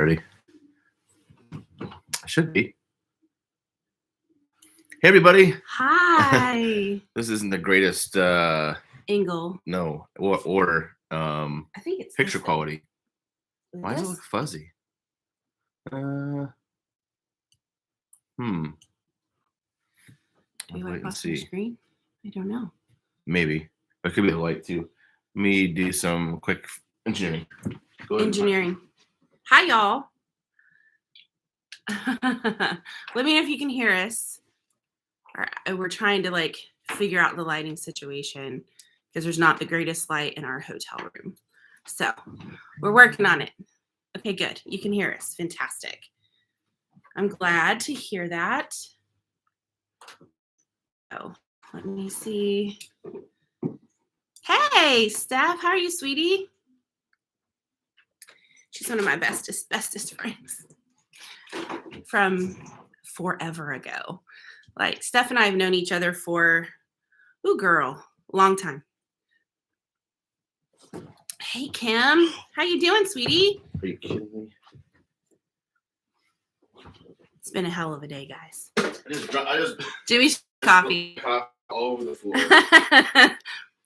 Ready? Should be. Hey, everybody. Hi. This isn't the greatest angle. No, order. I think it's picture quality. Why does it this? look fuzzy? Do we wipe off the screen? I don't know. Maybe. It could be the light too. Let me do some quick engineering. Engineering. Hi, y'all. Let me know if you can hear us. We're trying to figure out the lighting situation because there's not the greatest light in our hotel room. So we're working on it. Okay, good. You can hear us. Fantastic. I'm glad to hear that. Oh, let me see. Hey, Steph. How are you, sweetie? She's one of my bestest friends from forever ago. Steph and I have known each other for, a long time. Hey, Kim. How you doing, sweetie? Are you kidding me? It's been a hell of a day, guys. I just Jimmy's coffee all over the floor.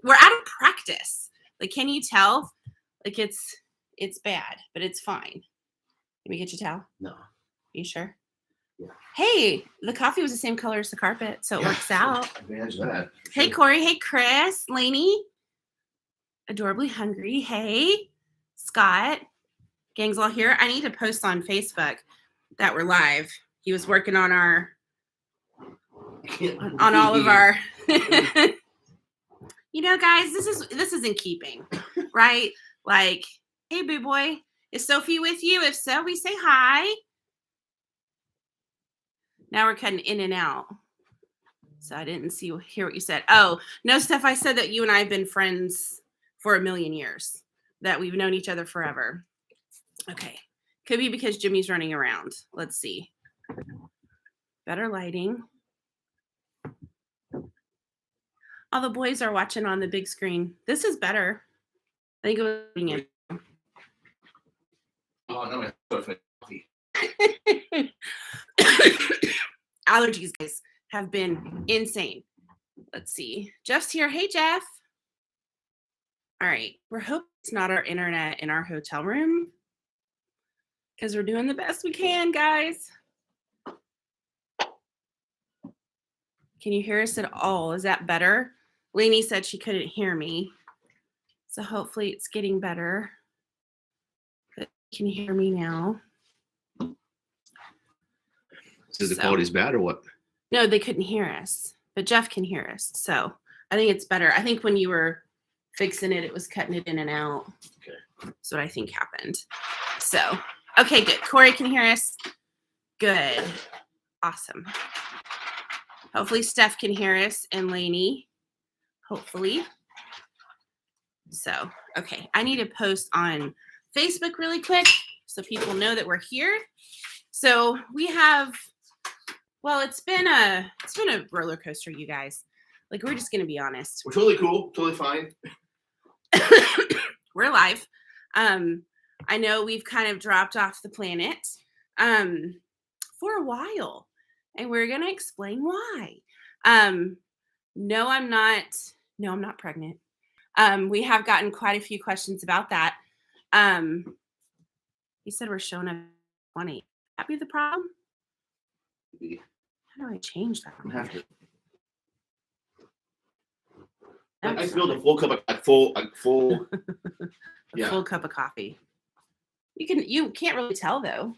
We're out of practice. Can you tell? It's bad, but it's fine. Let me get you a towel. No. Are you sure? Yeah. Hey, the coffee was the same color as the carpet, so it works out. Advantage of that. Hey, Corey. Hey, Chris. Lainey. Adorably hungry. Hey, Scott. Gang's all here. I need to post on Facebook that we're live. He was working on all of our guys, this is in keeping, right? Hey, boo boy, is Sophie with you? If so, we say hi. Now we're cutting in and out, so I didn't hear what you said. Oh no, Steph, I said that you and I have been friends for a million years, that we've known each other forever. Okay, could be because Jimmy's running around. Let's see. Better lighting. All the boys are watching on the big screen. This is better. I think it was it. Oh no, my coffee. Allergies, guys, have been insane. Let's see. Jeff's here. Hey, Jeff. All right. We're hoping it's not our internet in our hotel room because we're doing the best we can, guys. Can you hear us at all? Is that better? Lainey said she couldn't hear me. So hopefully it's getting better. But can you hear me now? Is the quality's bad or what? No, they couldn't hear us. But Jeff can hear us. So I think it's better. I think when you were fixing it, it was cutting it in and out. Okay. That's what I think happened. So, okay, good. Corey can hear us. Good. Awesome. Hopefully Steph can hear us and Lainey. Hopefully. So, okay. I need to post on Facebook really quick so people know that we're here. So we have, it's been a roller coaster, you guys. We're just gonna be honest. We're totally cool, totally fine. We're live. I know we've kind of dropped off the planet for a while, and we're gonna explain why. No, I'm not pregnant. We have gotten quite a few questions about that. He said we're showing up 20. That be the problem? How do I change that? I have to. I spilled a full cup of full. Yeah. Full cup of coffee. You can't really tell though.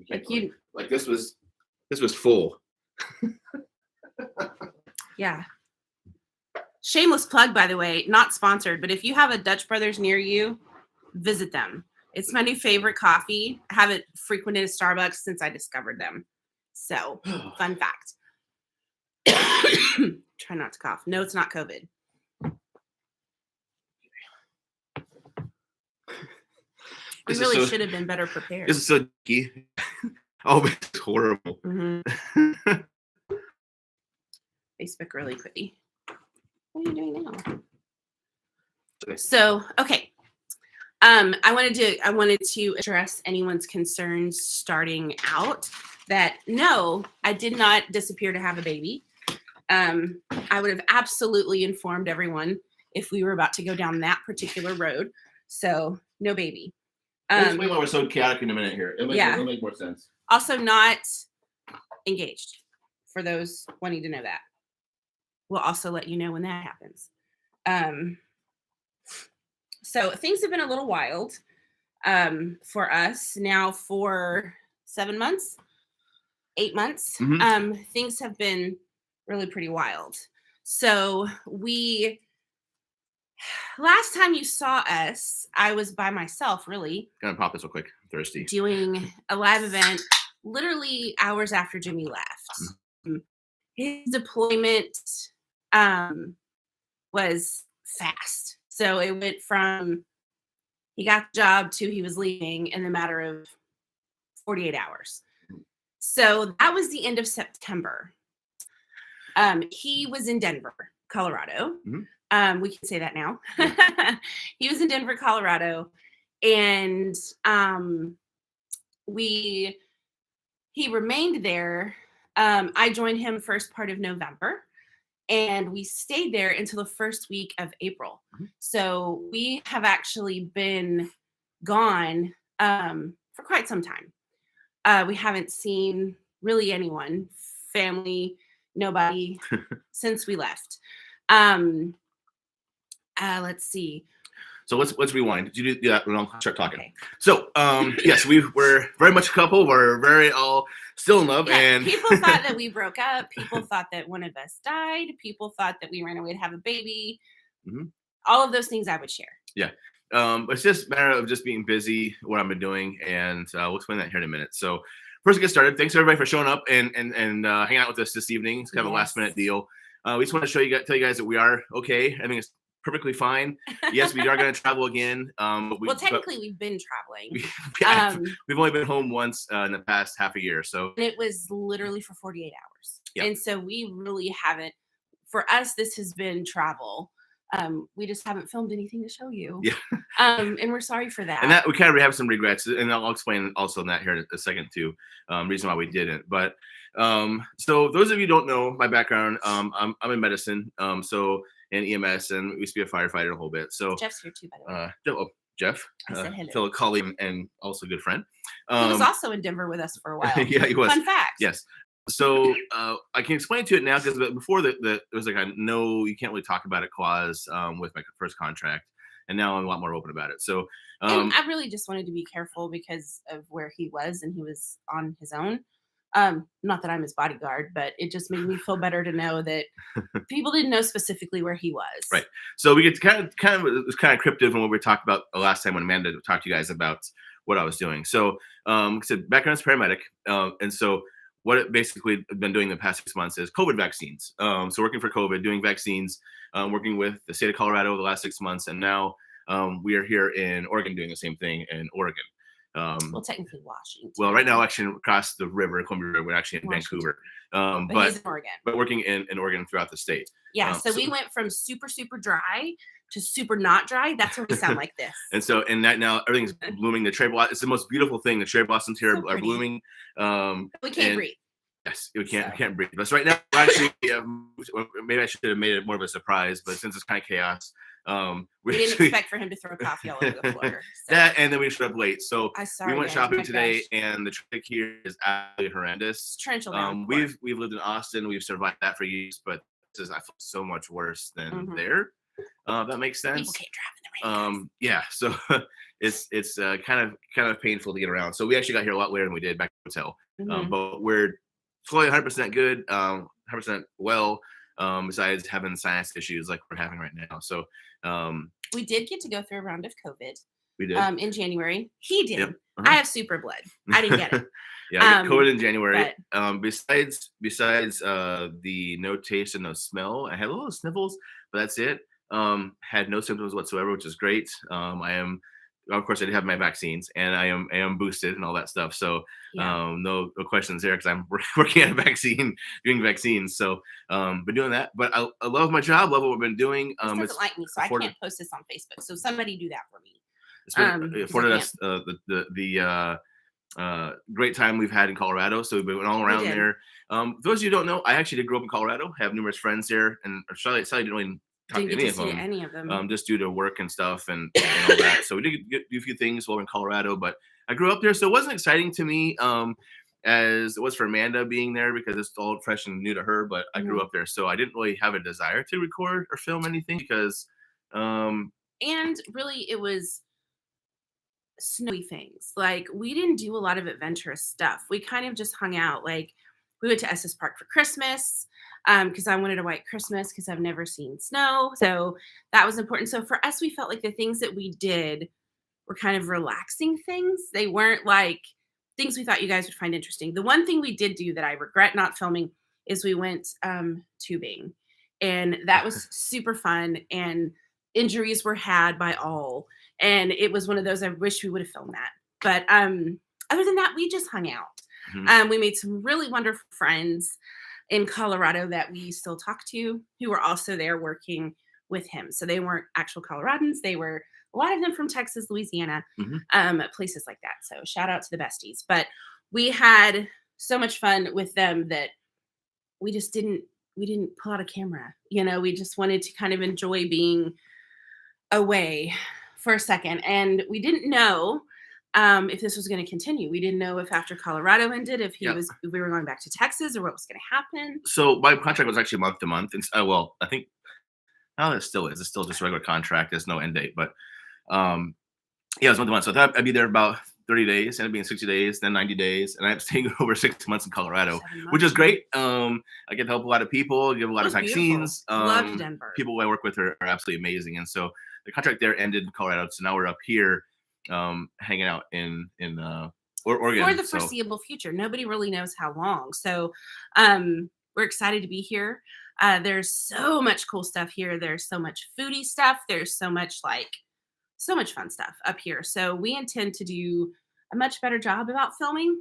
This was full. Yeah. Shameless plug, by the way, not sponsored, but if you have a Dutch Brothers near you, visit them. It's my new favorite coffee. I haven't frequented a Starbucks since I discovered them. So, fun fact. Try not to cough. No, it's not COVID. We really should have been better prepared. This is so key. Oh, it's horrible. Mm-hmm. Facebook really quickly. What are you doing now? Okay. So, okay. I wanted to address anyone's concerns starting out that no, I did not disappear to have a baby. I would have absolutely informed everyone if we were about to go down that particular road. So no baby. Explain why we're so chaotic in a minute here. It'll make more sense. Also not engaged, for those wanting to know that. We'll also let you know when that happens. So things have been a little wild for us now for 7 months, 8 months. Mm-hmm. Things have been really pretty wild. So last time you saw us, I was by myself, really. Gonna pop this real quick. I'm thirsty. Doing a live event literally hours after Jimmy left. Mm-hmm. His deployment was fast. So it went from he got the job to he was leaving in a matter of 48 hours. So that was the end of September. He was in Denver, Colorado. Mm-hmm. We can say that now. He was in Denver, Colorado. And he remained there. I joined him first part of November. And we stayed there until the first week of April. Mm-hmm. So we have actually been gone for quite some time. We haven't seen really anyone, family, nobody since we left. Let's see. So let's rewind. Did you do that? We'll start talking. Okay. So yes, we're very much a couple. We're very all still in love. Yeah, and people thought that we broke up. People thought that one of us died. People thought that we ran away to have a baby. Mm-hmm. All of those things I would share. Yeah. It's just a matter of just being busy, what I've been doing, and we'll explain that here in a minute. So first, to get started, thanks everybody for showing up and hanging out with us this evening. It's kind of a last minute deal. We just want to tell you guys that we are okay. I think it's perfectly fine. Yes, we are going to travel again. But technically, we've been traveling. We've only been home once in the past half a year. So and it was literally for 48 hours. Yep. And so we really haven't. For us, this has been travel. We just haven't filmed anything to show you. Yeah. And we're sorry for that. And that we kind of have some regrets, and I'll explain also on that here in a second too. Reason why we didn't. But so those of you who don't know my background, I'm in medicine. And EMS, and we used to be a firefighter a whole bit. So Jeff's here too, by the way. Jeff, fellow colleague and also good friend. He was also in Denver with us for a while. Yeah, he was. Fun fact. Yes. So I can explain to it now because before it was like a no, you can't really talk about it clause with my first contract, and now I'm a lot more open about it. So and I really just wanted to be careful because of where he was, and he was on his own. Not that I'm his bodyguard, but it just made me feel better to know that people didn't know specifically where he was. Right. So we get kind of it was kind of cryptic from what we talked about last time when Amanda talked to you guys about what I was doing. So like I said, background is paramedic, and so what it basically been doing the past 6 months is COVID vaccines. So working for COVID, doing vaccines, working with the state of Colorado the last 6 months, and now we are here in Oregon doing the same thing in Oregon. Well, technically Washington. Well, right now, actually, across the river, Columbia River, we're actually in Vancouver. But he's in Oregon. But working in Oregon throughout the state. Yeah, so we went from super, super dry to super not dry. That's what we sound like this. And that now everything's blooming. The cherry blossom, it's the most beautiful thing. The cherry blossoms here are blooming. We can't breathe. Yes, we can't breathe. But right now, we're actually maybe I should have made it more of a surprise, but since it's kind of chaos, we didn't expect for him to throw coffee all over the floor. So. That and then we showed up late. So we went shopping today, and the traffic here is absolutely horrendous. Torrential. We've lived in Austin. We've survived that for years, but this is I feel so much worse than there. That makes sense. People can't drive in the rain. Yeah. So it's kind of painful to get around. So we actually got here a lot later than we did back at the hotel. But we're fully 100% good, 100% well. Besides having sinus issues like we're having right now. So we did get to go through a round of COVID. We did. In January. He did. Yep. I have super blood. I didn't get it. Yeah, I got COVID in January. But, besides the no taste and no smell, I had a little sniffles, but that's it. Had no symptoms whatsoever, which is great. Of course, I did have my vaccines, and I am boosted and all that stuff. So no questions there because I'm working at doing vaccines. So been doing that. But I love my job, love what we've been doing. This doesn't like me, so I can't post this on Facebook. So somebody do that for me. It's been afforded us the great time we've had in Colorado. So we've been all around there. Those of you who don't know, I actually did grow up in Colorado. I have numerous friends there, and Charlotte didn't really talk to any of them. Just due to work and stuff and all that. So we did do a few things while in Colorado, but I grew up there, so it wasn't exciting to me as it was for Amanda being there because it's all fresh and new to her. But I grew up there, so I didn't really have a desire to record or film anything because. And really, it was snowy things. Like, we didn't do a lot of adventurous stuff. We kind of just hung out. Like, we went to Estes Park for Christmas because I wanted a white Christmas because I've never seen snow. So that was important. So for us, we felt like the things that we did were kind of relaxing things. They weren't like things we thought you guys would find interesting. The one thing we did do that I regret not filming is we went tubing. And that was super fun. And injuries were had by all. And it was one of those, I wish we would have filmed that. But other than that, we just hung out. We made some really wonderful friends in Colorado that we still talk to, who were also there working with him. So they weren't actual Coloradans. They were, a lot of them from Texas, Louisiana, places like that. So shout out to the besties. But we had so much fun with them that we just didn't pull out a camera. You know, we just wanted to kind of enjoy being away for a second. And we didn't know if this was going to continue. We didn't know if after Colorado ended, if we were going back to Texas or what was going to happen. So my contract was actually month to month. And well, I think now it still is. It's still just a regular contract. There's no end date, but it was month to month. So I thought I'd be there about 30 days, ended up being 60 days, then 90 days. And I'm staying over 6 months in Colorado, which is great. I get to help a lot of people, give a lot of vaccines. Loved Denver. People I work with are absolutely amazing. And so the contract there ended in Colorado. So now we're up here hanging out in Oregon. For the foreseeable future. Nobody really knows how long. So we're excited to be here. There's so much cool stuff here. There's so much foodie stuff. There's so much fun stuff up here. So we intend to do a much better job about filming.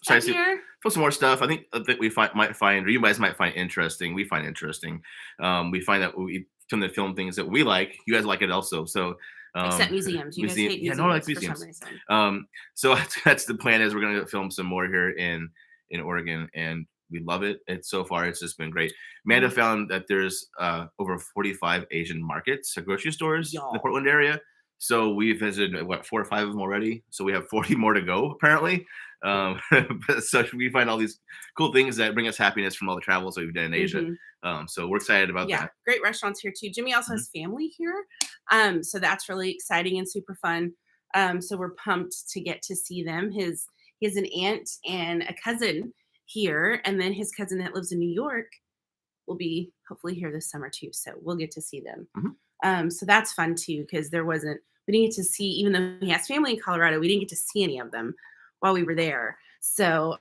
So I see for some more stuff. I think that we might find, or you guys might find interesting. We find interesting. We find that we tend to film things that we like. You guys like it also. So except museums. You guys hate museums. Yeah, no, I like museums. So that's the plan. Is we're going to film some more here in Oregon, and we love it. So far, it's just been great. Amanda found that there's over 45 Asian markets, grocery stores in the Portland area. So we've visited 4 or 5 of them already. So we have 40 more to go, apparently. So we find all these cool things that bring us happiness from all the travels that we've done in Asia. So we're excited about that. Great restaurants here too. Jimmy also has family here. So that's really exciting and super fun. So we're pumped to get to see them. He has an aunt and a cousin here, and then his cousin that lives in New York will be hopefully here this summer too. So we'll get to see them. So that's fun too, because we didn't get to see, even though he has family in Colorado, we didn't get to see any of them while we were there. So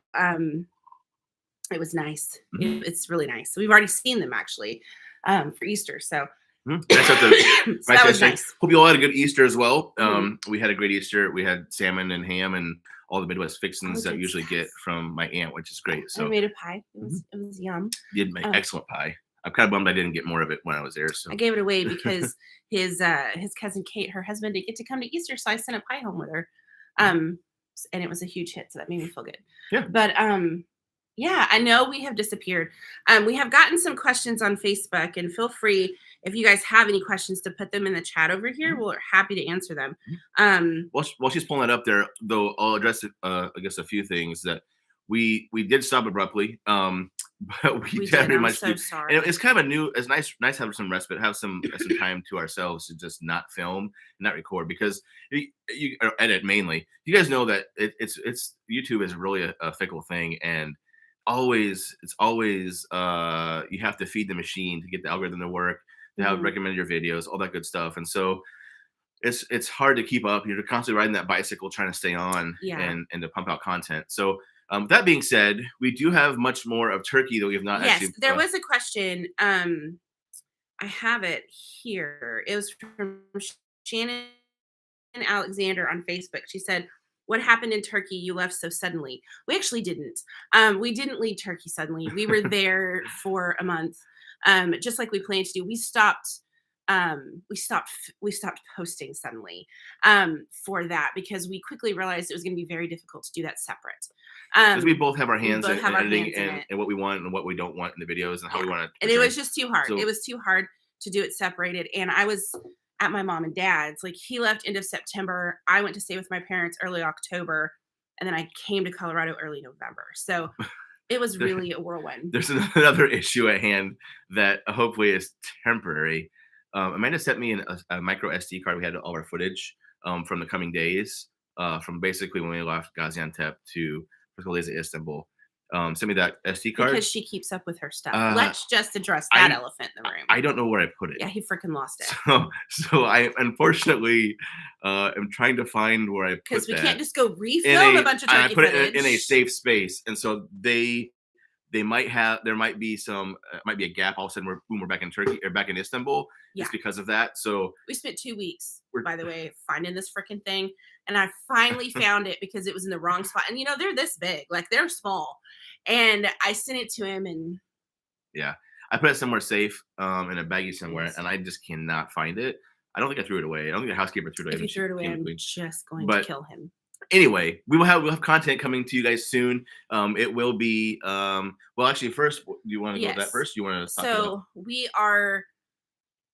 it was nice. It's really nice. So we've already seen them actually for Easter. So that was nice. Hope you all had a good Easter as well. We had a great Easter. We had salmon and ham and all the Midwest fixings that we usually get from my aunt, which is great. So I made a pie. It was yum. You did make excellent pie. I'm kind of bummed I didn't get more of it when I was there. So I gave it away because his cousin Kate, her husband, didn't get to come to Easter, so I sent a pie home with her. And it was a huge hit, so that made me feel good. Yeah. But yeah, I know we have disappeared. We have gotten some questions on Facebook, and feel free if you guys have any questions to put them in the chat over here. We're happy to answer them. While she's pulling that up there, though, I'll address I guess a few things that we did stop abruptly. But we very much so sorry. And it's kind of it's nice to have some respite, have some time to ourselves to just not film and not record, because you edit mainly. You guys know that it's YouTube is really a fickle thing, and it's always you have to feed the machine to get the algorithm to work, to have recommended your videos, all that good stuff. And so it's hard to keep up. You're constantly riding that bicycle trying to stay on and to pump out content. So that being said, we do have much more of turkey that we have not actually. Yes, there was a question. I have it here. It was from Shannon Alexander on Facebook. She said, "What happened in Turkey? You left so suddenly." We actually didn't. We didn't leave Turkey suddenly. We were there for a month, just like we planned to do. We stopped we stopped posting suddenly for that because we quickly realized it was going to be very difficult to do that separate. Because we both have our hands in editing and what we want and what we don't want in the videos and how we want to. And it was just too hard. It was too hard to do it separated. And I was at my mom and dad's. Like, he left end of September. I went to stay with my parents early October, and then I came to Colorado early November. So it was really a whirlwind. There's another issue at hand that hopefully is temporary. Amanda sent me a micro SD card. We had all our footage from the coming days, from basically when we left Gaziantep to Istanbul. Send me that SD card. Because she keeps up with her stuff. Let's just address that elephant in the room. I don't know where I put it. Yeah, he freaking lost it. So I unfortunately am trying to find where I put it. Because we can't just go refilm a bunch of turkey footage. I put it in a safe space. And so there might be a gap. All of a sudden we're back in Turkey or back in Istanbul. Just because of that. So we spent 2 weeks, by the way, finding this freaking thing. And I finally found it because it was in the wrong spot. And they're this big, like they're small. And I sent it to him and I put it somewhere safe in a baggie somewhere, and I just cannot find it. I don't think I threw it away. I don't think the housekeeper threw it away. If you threw it away, I'm just going to kill him. Anyway, we'll have content coming to you guys soon. It will be actually first, do you want to go with that first? You want to talk about? We are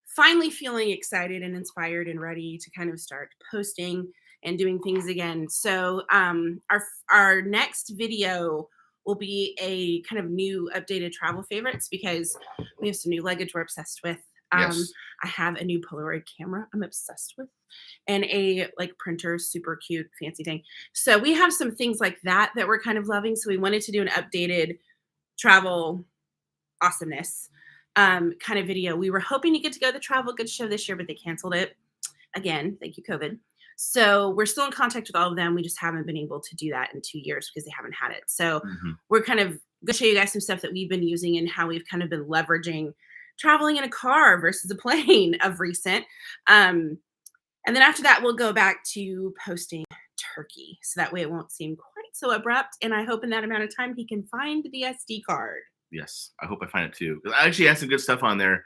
finally feeling excited and inspired and ready to kind of start posting and doing things again. So our next video will be a kind of new updated travel favorites because we have some new luggage we're obsessed with. I have a new Polaroid camera I'm obsessed with and a printer, super cute, fancy thing. So we have some things like that we're kind of loving. So we wanted to do an updated travel awesomeness kind of video. We were hoping to get to go to the Travel Goods Show this year, but they canceled it again. Thank you, COVID. So we're still in contact with all of them. We just haven't been able to do that in 2 years because they haven't had it. So we're kind of going to show you guys some stuff that we've been using and how we've kind of been leveraging traveling in a car versus a plane of recent. And then after that, we'll go back to posting Turkey. So that way it won't seem quite so abrupt. And I hope in that amount of time he can find the SD card. Yes, I hope I find it too. Because I actually had some good stuff on there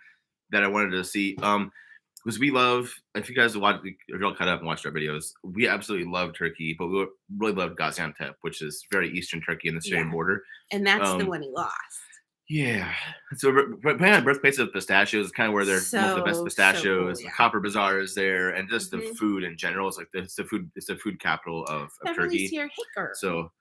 that I wanted to see. Because we love, if you guys watch, if you're all caught up and watched our videos, we absolutely love Turkey, but we really love Gaziantep, which is very eastern Turkey in the Syrian border. And that's the one he lost. Yeah. So playing on birthplace of pistachios is kind of where they're most of the best pistachios. The Copper Bazaar is there, and just the food in general is it's the food capital of Turkey. So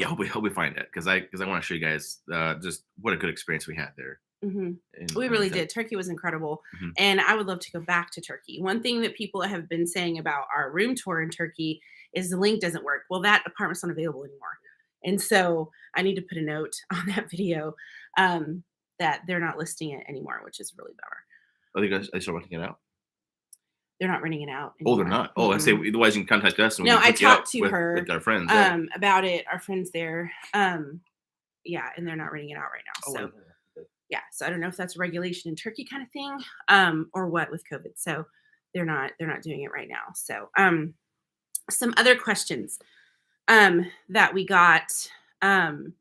hope we find it because I want to show you guys just what a good experience we had there. We really did. Turkey was incredible. And I would love to go back to Turkey. One thing that people have been saying about our room tour in Turkey is the link doesn't work. Well, that apartment's not available anymore. And so I need to put a note on that video that they're not listing it anymore, which is really bummer. Are they still renting it out? They're not renting it out anymore. Oh, they're not? Oh, I say otherwise you can contact us. And I talked to her with our friends about it. Our friends there. And they're not renting it out right now. So I don't know if that's a regulation in Turkey kind of thing, or what with COVID. So they're not doing it right now. So some other questions that we got. I'm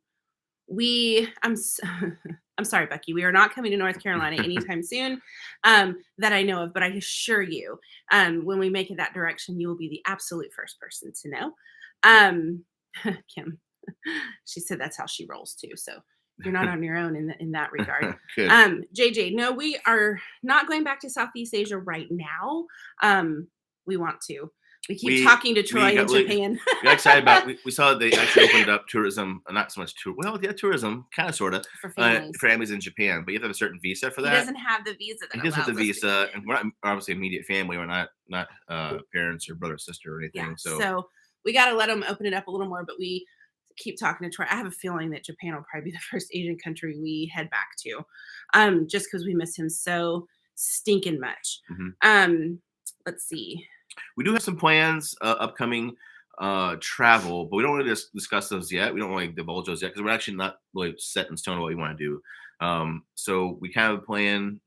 sorry, Becky. We are not coming to North Carolina anytime soon that I know of, but I assure you, when we make it that direction, you will be the absolute first person to know. Kim, she said that's how she rolls too. So you're not on your own in that regard. JJ, no, we are not going back to Southeast Asia right now. We want to. We keep talking to Troy in Japan. We got excited about. We saw they actually opened up tourism, not so much tourism, kind of, sort of, for families in Japan. But you have to have a certain visa for that. He doesn't have the visa. He doesn't have the visa, and we're not obviously immediate family. We're not parents or brother or sister or anything. So we got to let them open it up a little more. But we keep talking to Troy. I have a feeling that Japan will probably be the first Asian country we head back to, just because we miss him so stinking much. Let's see. We do have some plans upcoming travel, but we don't really discuss those yet. We don't really divulge those yet because we're actually not really set in stone what we want to do. So we kind of plan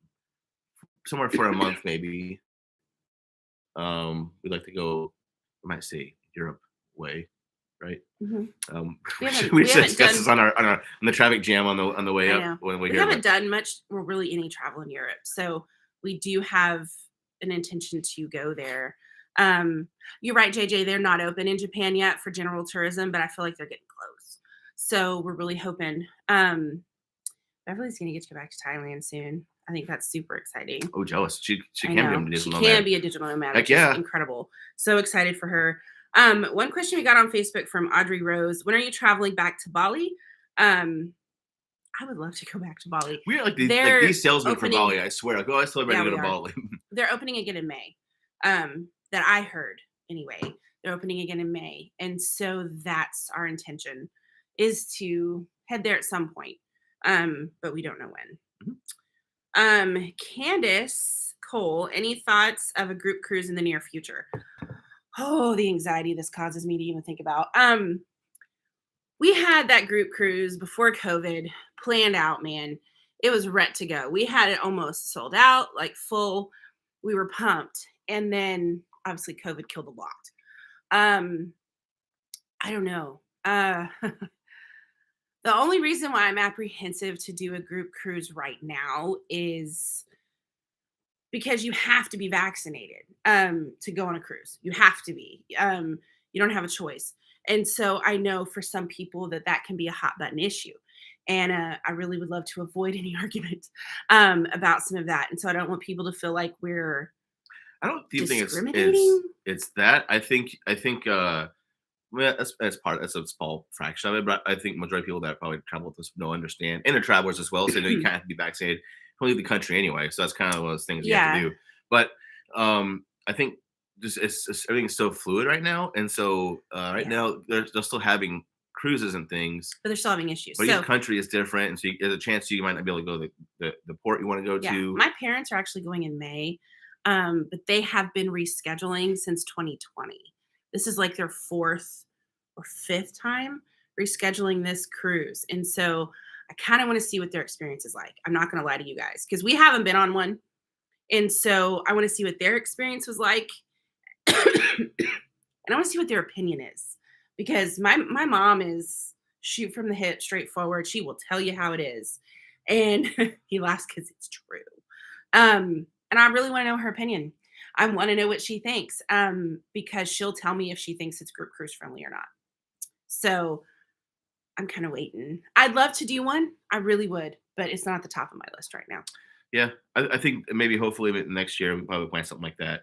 somewhere for a month maybe. We'd like to go, I might say Europe way, right? We we just discussed this on the traffic jam on the way up when we haven't done much or really any travel in Europe, so we do have an intention to go there. You're right, JJ. They're not open in Japan yet for general tourism, but I feel like they're getting close. So we're really hoping. Beverly's gonna get to go back to Thailand soon. I think that's super exciting. Oh, jealous. She can be a digital nomad. She can be a digital nomad. Heck yeah. Incredible. So excited for her. One question we got on Facebook from Audrey Rose. When are you traveling back to Bali? I would love to go back to Bali. We're like these salesmen for Bali, I swear. Like, I still ready to go to Bali. They're opening again in May. That I heard anyway. They're opening again in May. And so that's our intention, is to head there at some point. But we don't know when. Mm-hmm. Candace Cole, any thoughts of a group cruise in the near future? Oh, the anxiety this causes me to even think about. We had that group cruise before COVID planned out, man. It was ready to go. We had it almost sold out, like full. We were pumped. And then obviously COVID killed a lot. I don't know. The only reason why I'm apprehensive to do a group cruise right now is because you have to be vaccinated to go on a cruise. You have to be. You don't have a choice. And so I know for some people that can be a hot button issue. And I really would love to avoid any argument about some of that. And so I don't want people to feel like we're discriminating. It's that. I think well, that's a small fraction of it, but I think majority of people that probably travel with us don't understand, and they're travelers as well, so you kind of have to be vaccinated to leave the country anyway. So that's kind of one of those things you have to do. But I think just everything's so fluid right now, and so now they're still having cruises and things, but they're still having issues. But each country is different, and so there's a chance you might not be able to go to the port you want to go to. My parents are actually going in May, but they have been rescheduling since 2020. This is like their 4th or 5th time rescheduling this cruise. And so I kind of want to see what their experience is like. I'm not going to lie to you guys because we haven't been on one. And so I want to see what their experience was like. And I want to see what their opinion is, because my mom is shoot from the hip, straightforward. She will tell you how it is. And he laughs because it's true. And I really want to know her opinion. I want to know what she thinks, because she'll tell me if she thinks it's group cruise friendly or not. So I'm kind of waiting. I'd love to do one. I really would, but it's not at the top of my list right now. Yeah, I think maybe hopefully next year we probably plan something like that.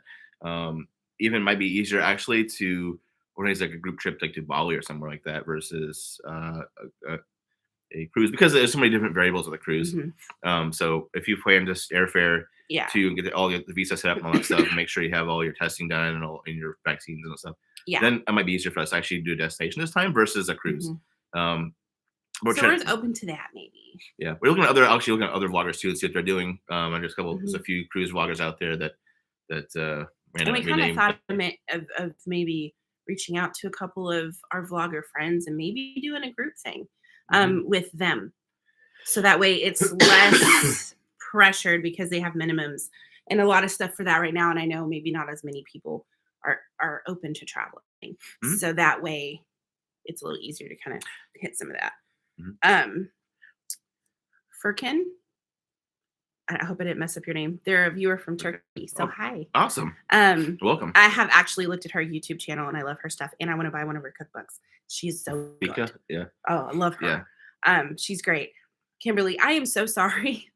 Even might be easier actually to organize like a group trip like to Bali or somewhere like that versus a cruise, because there's so many different variables of the cruise. Mm-hmm. So if you plan just airfare to get all the visa set up and all that stuff, and make sure you have all your testing done and all in your vaccines and stuff. Yeah. Then it might be easier for us to actually do a destination this time versus a cruise. Mm-hmm. We're open to that, maybe. Yeah, we're looking at other vloggers too, to see what they're doing. And there's a few cruise vloggers out there that and we kind of thought of maybe reaching out to a couple of our vlogger friends and maybe doing a group thing with them, so that way it's less pressured because they have minimums and a lot of stuff for that right now. And I know maybe not as many people are open to traveling, so that way it's a little easier to kind of hit some of that. Furkan, I hope I didn't mess up your name. They're a viewer from Turkey, so hi. Awesome. Welcome. I have actually looked at her YouTube channel and I love her stuff, and I want to buy one of her cookbooks. She's so good. Yeah. Oh, I love her. Yeah. She's great. Kimberly, I am so sorry.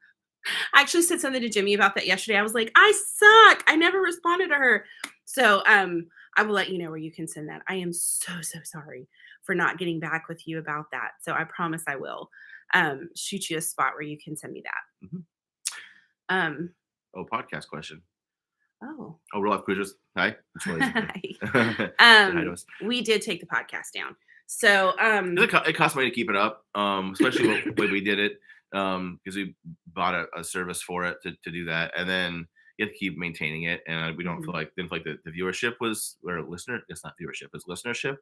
I actually said something to Jimmy about that yesterday. I was like, I suck. I never responded to her. So I will let you know where you can send that. I am so sorry for not getting back with you about that. So I promise I will shoot you a spot where you can send me that. Mm-hmm. Podcast question. Real life cruisers. Hi. Hi. We did take the podcast down. So it cost money to keep it up, especially the way we did it, because we bought a service for it to do that, and then you have to keep maintaining it, and we don't didn't feel like the viewership was, or it's not viewership, it's listenership.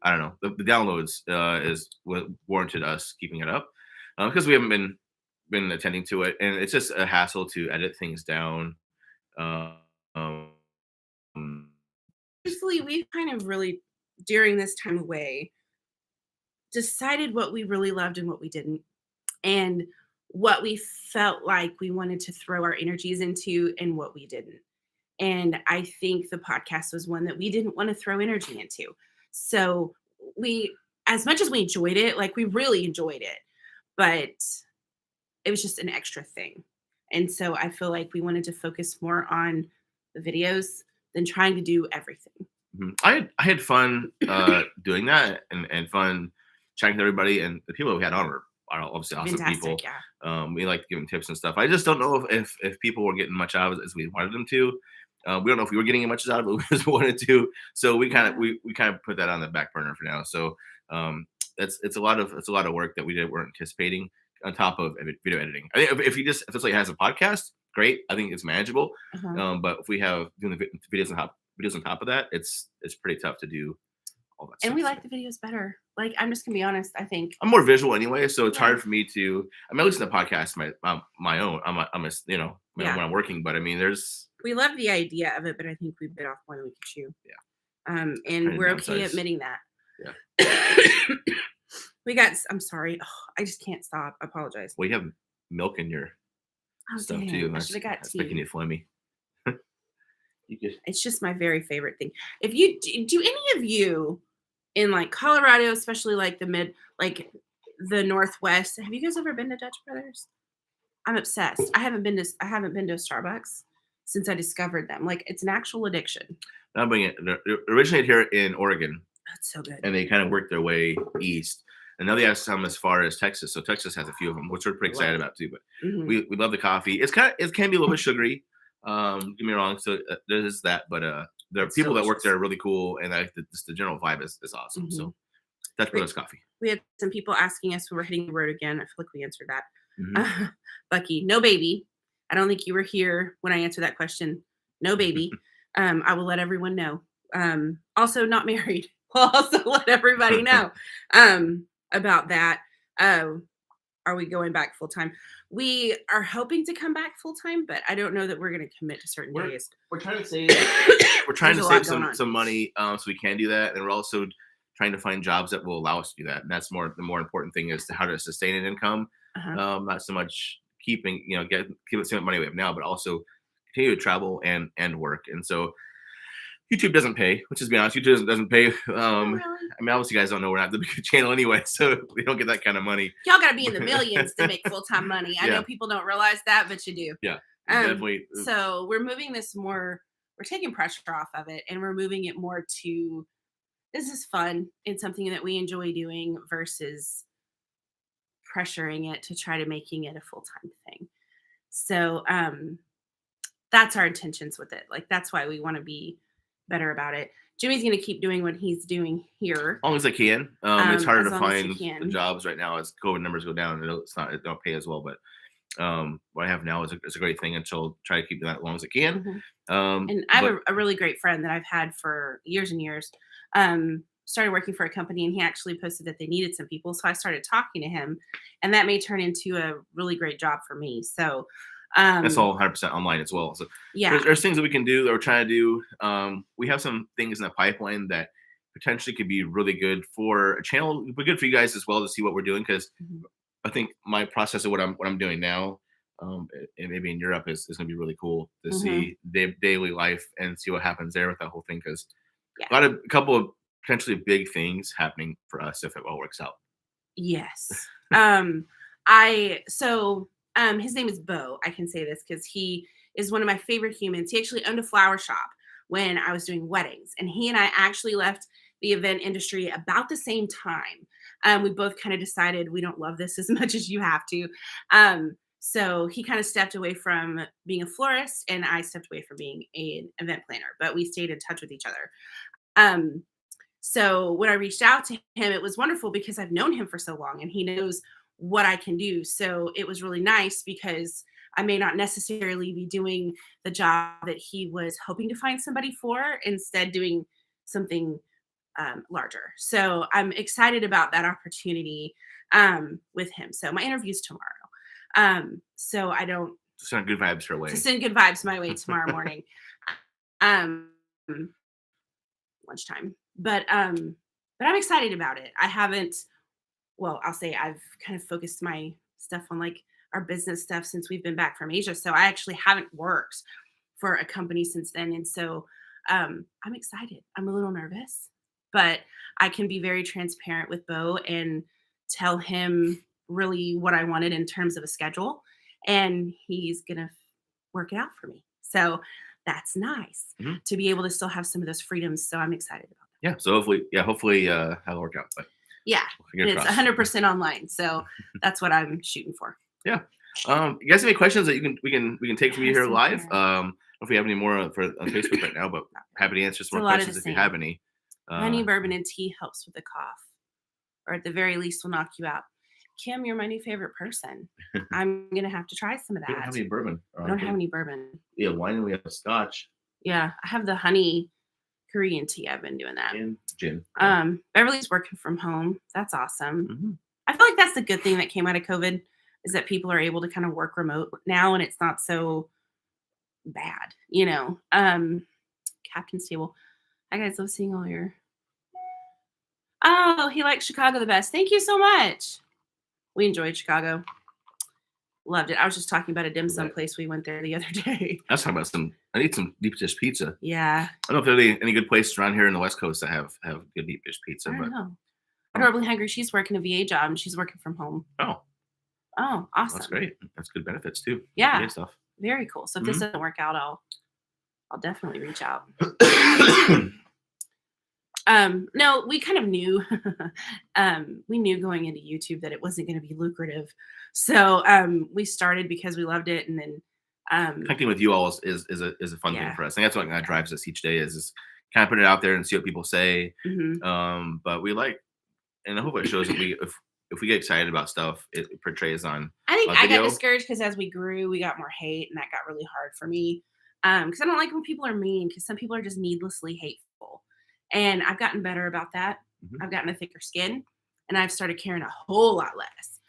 I don't know. The downloads is what warranted us keeping it up, because we haven't been attending to it, and it's just a hassle to edit things down. Usually we've kind of really, during this time away, decided what we really loved and what we didn't, and what we felt like we wanted to throw our energies into and what we didn't. And I think the podcast was one that we didn't want to throw energy into. So we, as much as we enjoyed it, like we really enjoyed it, but it was just an extra thing. And so I feel like we wanted to focus more on the videos than trying to do everything. I had fun doing that and fun chatting with everybody, and the people we had on were obviously awesome people. Yeah. We liked giving tips and stuff. I just don't know if people were getting much out of it as we wanted them to. We don't know if we were getting as much out of it as we wanted to. So we kind of put that on the back burner for now. So it's a lot of work that weren't anticipating on top of video editing. I think if it's like has a podcast, great. I think it's manageable. But if we have doing the videos on top of that, it's pretty tough to do all that stuff. And we like the videos better. Like, I'm just gonna be honest, I think I'm more visual anyway, so it's hard for me to. I mean, I listen to podcasts my own. I'm a when I'm working, but I mean, we love the idea of it, but I think we bit off more than we could chew. Yeah. And we're okay admitting that. Yeah. I'm sorry. Oh, I just can't stop. I apologize. Well, you have milk in your stuff too. I should have got tea. Making you phlegmy. It's just my very favorite thing. If you do any of you in like Colorado, especially like the Northwest, have you guys ever been to Dutch Brothers? I'm obsessed. I haven't been to a Starbucks since I discovered them. Like, it's an actual addiction. Not bringing it. Originated here in Oregon. That's so good. And they kind of worked their way east. And now they have some as far as Texas. So Texas has a few of them, which we're pretty excited about too. But we love the coffee. It can be a little bit sugary. Get me wrong. So there's that. But there are people that work there are really cool, and the general vibe is awesome. So Dutch Brothers Coffee. We had some people asking us when we're hitting the road again. I feel like we answered that. Bucky, no baby. I don't think you were here when I answered that question. No baby. I will let everyone know. Also not married. We'll also let everybody know about that. Are we going back full time? We are hoping to come back full time, but I don't know that we're going to commit to certain days. We're trying to save. Some money, so we can do that, and we're also trying to find jobs that will allow us to do that. And that's the more important thing is how to sustain an income. Not so much keep it the money we have now, but also continue to travel and work. And so YouTube doesn't pay, which is, to be honest, YouTube doesn't pay. Really? I mean, obviously you guys don't know we're not the big channel anyway, so we don't get that kind of money. Y'all got to be in the millions to make full-time money. I know people don't realize that, but you do. Yeah, definitely. So we're moving this more, we're taking pressure off of it, and we're moving it more to, this is fun. It's something that we enjoy doing versus pressuring it to try to making it a full-time thing. So that's our intentions with it. Like, that's why we want to be better about it. Jimmy's going to keep doing what he's doing here. As long as I can. It's harder to find the jobs right now as COVID numbers go down. It don't pay as well, but what I have now is a great thing until try to keep that as long as I can. And I have a really great friend that I've had for years and years. Started working for a company, and he actually posted that they needed some people. So I started talking to him, and that may turn into a really great job for me. So that's all 100% online as well. So yeah, there's things that we can do that we're trying to do. We have some things in the pipeline that potentially could be really good for a channel, but good for you guys as well to see what we're doing. Because I think my process of what I'm doing now, and maybe in Europe is going to be really cool to see their daily life and see what happens there with that whole thing. Because a couple of potentially big things happening for us if it all works out. Yes. His name is Bo. I can say this because he is one of my favorite humans. He actually owned a flower shop when I was doing weddings, and he and I actually left the event industry about the same time. We both kind of decided we don't love this as much as you have to. So he kind of stepped away from being a florist, and I stepped away from being an event planner, but we stayed in touch with each other. So when I reached out to him, it was wonderful because I've known him for so long, and he knows what I can do. So it was really nice because I may not necessarily be doing the job that he was hoping to find somebody for, instead doing something larger. So I'm excited about that opportunity with him. So my interview's tomorrow. So I don't send good vibes your way. To send good vibes my way tomorrow morning. Lunchtime. But I'm excited about it. I haven't well, I'll say I've kind of focused my stuff on like our business stuff since we've been back from Asia. So I actually haven't worked for a company since then. And so I'm excited. I'm a little nervous, but I can be very transparent with Bo and tell him really what I wanted in terms of a schedule. And he's going to work it out for me. So that's nice to be able to still have some of those freedoms. So I'm excited about that. Yeah. So hopefully that'll work out. But yeah, it's 100% online. So that's what I'm shooting for. Yeah. You guys have any questions that we can take from you here live? I don't know if we have any more on Facebook right now, but happy to answer some more questions if you have any. Honey, bourbon, and tea helps with the cough, or at the very least will knock you out. Kim, you're my new favorite person. I'm gonna have to try some of that. We don't have any bourbon. I don't have any bourbon. Yeah, wine and we have scotch. Yeah, I have the honey Korean tea. I've been doing that. And gin. Beverly's working from home. That's awesome. I feel like that's the good thing that came out of COVID is that people are able to kind of work remote now, and it's not so bad, you know. Captain's Table. Hi guys, love seeing all your. Oh, he likes Chicago the best. Thank you so much. We enjoyed Chicago. Loved it. I was just talking about a dim sum place we went there the other day. I was talking about I need some deep dish pizza. Yeah. I don't know if there's any good places around here in the West Coast that have good deep dish pizza. I don't know. Adorably Hungry. She's working a VA job and she's working from home. Oh, awesome. That's great. That's good benefits too. Yeah. VA stuff. Very cool. So if this doesn't work out, I'll definitely reach out. No, we kind of knew, we knew going into YouTube that it wasn't going to be lucrative. So, we started because we loved it. And then, connecting with you all is a fun thing for us. And that's what kind of drives us each day is kind of put it out there and see what people say. But we like, and I hope it shows that if we get excited about stuff, it portrays on. I think I got discouraged because as we grew, we got more hate and that got really hard for me. Because I don't like when people are mean because some people are just needlessly hateful. And I've gotten better about that. I've gotten a thicker skin and I've started caring a whole lot less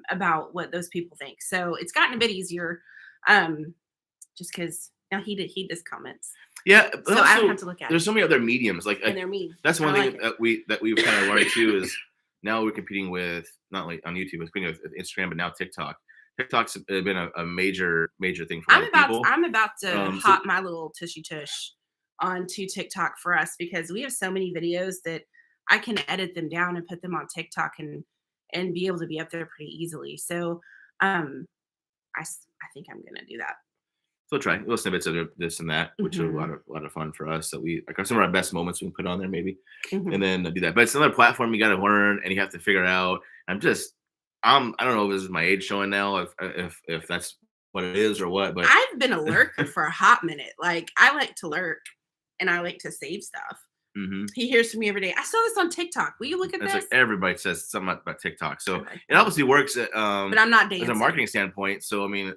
about what those people think. So it's gotten a bit easier just because now he does comments. Yeah. So I don't have to look at there's so many other mediums. And they're mean. That's one thing that we've kind of learned too is now we're competing with, not like on YouTube, we're competing with Instagram, but now TikTok. TikTok's been a major thing for people. I'm about to hop my little tushy tush onto TikTok for us because we have so many videos that I can edit them down and put them on TikTok and be able to be up there pretty easily. So I think I'm gonna do that. So try little snippets of this and that, which are a lot of fun for us. That we like some of our best moments we can put on there maybe, and then do that. But it's another platform you got to learn and you have to figure out. I don't know if this is my age showing now, if that's what it is or what. But I've been a lurker for a hot minute. Like I like to lurk. And I like to save stuff. He hears from me every day. I saw this on TikTok. Will you look at this? Like everybody says something about TikTok. So it obviously works. But I'm not dancing. As a marketing standpoint. So I mean,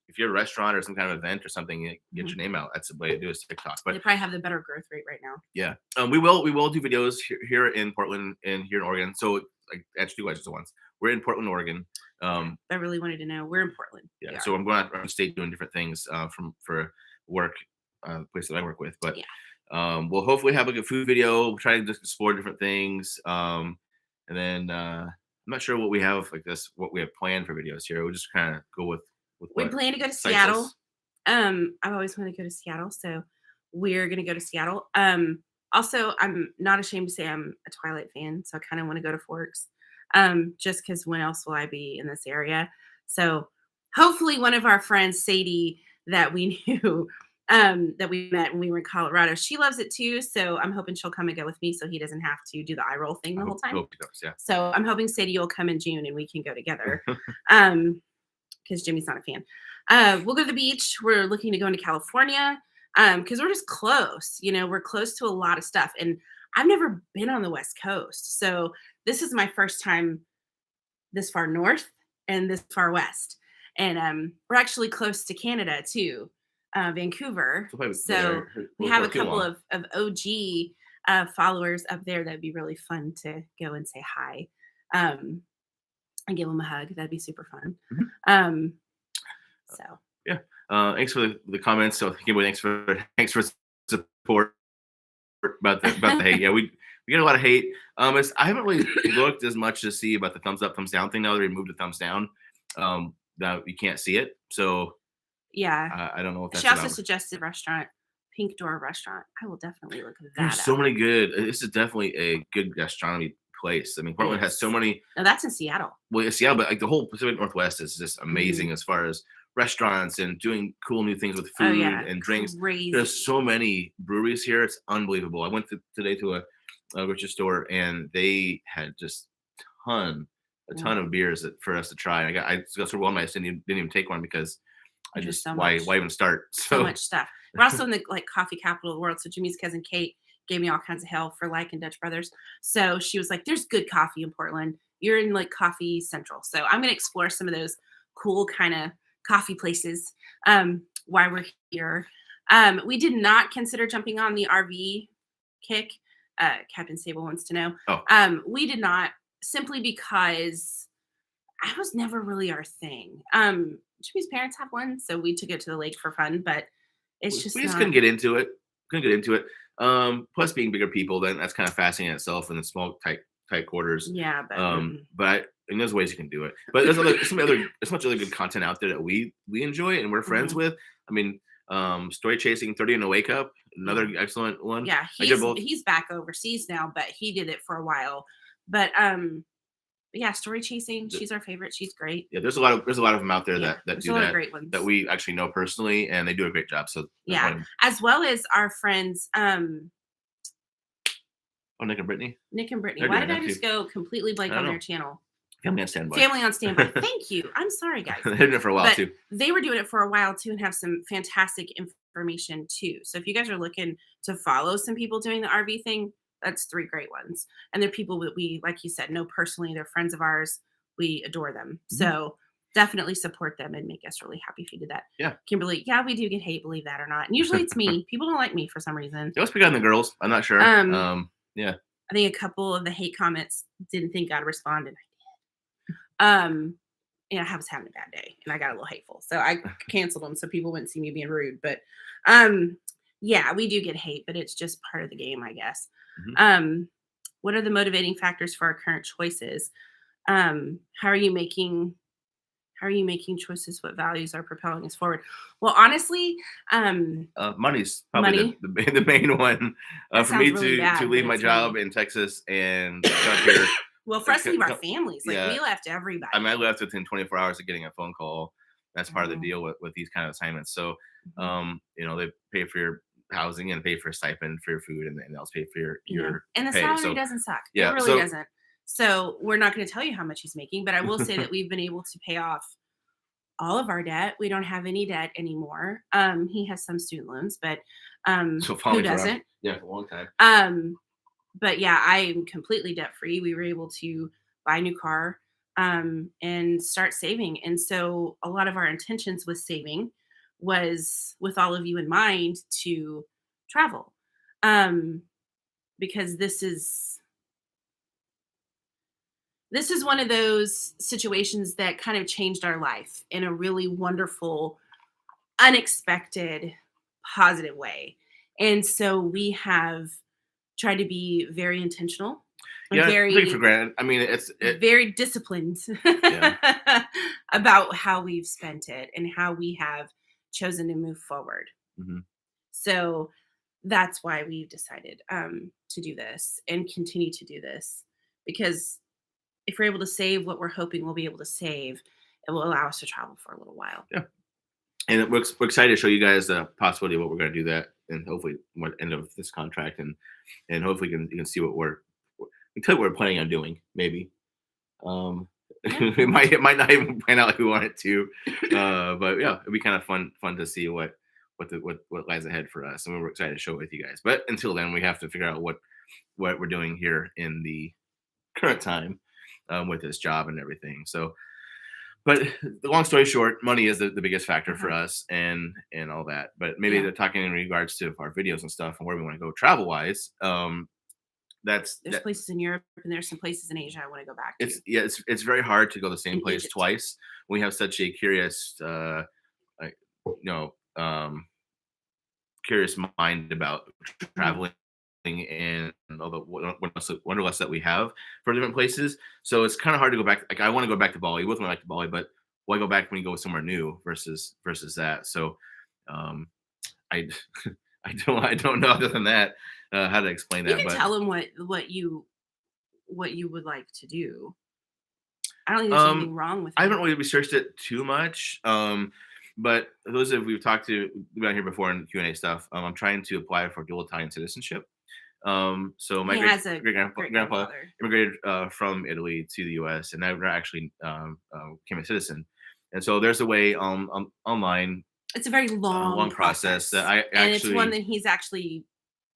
if you're a restaurant or some kind of event or something, you get your name out. That's the way to do is TikTok. But they probably have the better growth rate right now. Yeah. We will do videos here in Portland and here in Oregon. So like actually 2 questions at once. We're in Portland, Oregon. I really wanted to know. We're in Portland. Yeah. So I'm going around the state doing different things for work. Place that I work with, but we'll hopefully have like a food video. We'll try to just explore different things, and then I'm not sure what we have what we have planned for videos here. We'll just kind of go with. We plan to go to Seattle. I've always wanted to go to Seattle, so we're gonna go to Seattle. Also, I'm not ashamed to say I'm a Twilight fan, so I kind of want to go to Forks, just because when else will I be in this area? So hopefully, one of our friends, Sadie, that we knew. That we met when we were in Colorado. She loves it too. So I'm hoping she'll come and go with me so he doesn't have to do the eye roll thing the whole time. So I'm hoping Sadie will come in June and we can go together. Because Jimmy's not a fan. We'll go to the beach. We're looking to go into California. Because we're just close. You know, we're close to a lot of stuff. And I've never been on the West Coast. So this is my first time this far north and this far west. And we're actually close to Canada too. Vancouver. So we have a couple of OG followers up there that'd be really fun to go and say hi and give them a hug. That'd be super fun. So yeah. Thanks for the comments. So thanks for support about the hate. Yeah, we we get a lot of hate. I haven't really looked as much to see about the thumbs up, thumbs down thing. Now they removed the thumbs down, that you can't see it. So Yeah. I don't know if that's She also about. suggested restaurant, Pink Door Restaurant. I will definitely look that There's up. so many good. This is definitely a good gastronomy place. I mean, Portland has so many. No, that's in Seattle. Well, it's Seattle, but like the whole Pacific Northwest is just amazing Mm-hmm. as far as restaurants and doing cool new things with Oh food yeah, and drinks. crazy. There's so many breweries here. It's unbelievable. I went today to a grocery store and they had just a ton of beers for us to try. I got so one. I didn't even take one because I There's just so why much. even start? So much stuff. We're also in the like coffee capital of the world. So Jimmy's cousin Kate gave me all kinds of hell for liking Dutch Brothers. So she was like, "There's good coffee in Portland. You're in like coffee central." So I'm gonna explore some of those cool kind of coffee places while we're here. We did not consider jumping on the RV kick. Captain Sable wants to know. Oh. We did not, simply because I was never really our thing. Jimmy's parents have one, so we took it to the lake for fun, but it's just We just not. couldn't get into it. Plus being bigger people, then that's kind of fascinating in itself in the small tight quarters. Yeah, but And there's ways you can do it. But there's much other good content out there that we enjoy and we're friends with. I mean, Story Chasing 30 and a Wake Up, another excellent one. Yeah, he's back overseas now, but he did it for a while. But yeah, Story Chasing, she's our favorite. She's great. Yeah, there's a lot of them out there that do that, great ones that we actually know personally, and they do a great job. So yeah, as well as our friends. Nick and Brittany. Why did I just go completely blank on their channel? Family on Standby. Thank you. I'm sorry, guys. They've been doing it for a while too. They were doing it for a while too, and have some fantastic information too. So if you guys are looking to follow some people doing the RV thing, that's 3 great ones. And they're people that we, like you said, know personally. They're friends of ours. We adore them. Mm-hmm. So definitely support them and make us really happy if you did that. Yeah. Kimberly, yeah, we do get hate, believe that or not. And usually it's me. People don't like me for some reason. It must be on the girls. I'm not sure. Yeah. I think a couple of the hate comments didn't think I'd respond, and I did. And I was having a bad day and I got a little hateful. So I canceled them so people wouldn't see me being rude. But yeah, we do get hate, but it's just part of the game, I guess. Mm-hmm. What are the motivating factors for our current choices? How are you making choices? What values are propelling us forward? Well, honestly, money's probably the main one for me really to leave my job in Texas and come here. Well, for us to leave our families, we left everybody. I mean, I left within 24 hours of getting a phone call. That's part of the deal with these kind of assignments. So, they pay for your housing and pay for a stipend for your food, and they'll pay for your and the pay. salary doesn't suck. Yeah, it really doesn't. So we're not going to tell you how much he's making, but I will say that we've been able to pay off all of our debt. We don't have any debt anymore. He has some student loans, but who doesn't? Yeah, for a long time. But yeah, I am completely debt free. We were able to buy a new car and start saving. And so a lot of our intentions with saving was with all of you in mind to travel. Because this is one of those situations that kind of changed our life in a really wonderful, unexpected, positive way. And so we have tried to be very intentional. Very for granted. I mean, it's very disciplined about how we've spent it and how we have chosen to move forward. Mm-hmm. So that's why we've decided to do this and continue to do this, because if we're able to save what we're hoping we'll be able to save, it will allow us to travel for a little while. Yeah. And we're excited to show you guys the possibility of what we're going to do that, and hopefully what end of this contract, and hopefully you can see what we tell you what we're planning on doing. Maybe it might not even pan out like we want it to, but yeah, it'd be kind of fun to see what lies ahead for us, and we're excited to show it with you guys. But until then, we have to figure out what we're doing here in the current time with this job and everything. So. But the long story short, money is the biggest factor for us and all that. But maybe they're talking in regards to our videos and stuff and where we want to go travel wise. There's places in Europe and there's some places in Asia I want to go back to. It's very hard to go the same place twice. We have such a curious curious mind about traveling and all the wanderlust that we have for different places. So it's kind of hard to go back. Like I want to go back to Bali. We both want to like to Bali, but why go back when you go somewhere new versus that? So um, I I don't know other than that how to explain You that. can But tell them what you would like to do. I don't think there's um, anything wrong with I it. haven't really researched it too much. But those of we've talked to we've been here before in Q&A stuff. I'm trying to apply for dual Italian citizenship. So my He great has a great great grandpa grandfather. immigrated from Italy to the U.S. and never actually became a citizen. And so there's a way online It's a very long long process that process, I and it's one actually that he's actually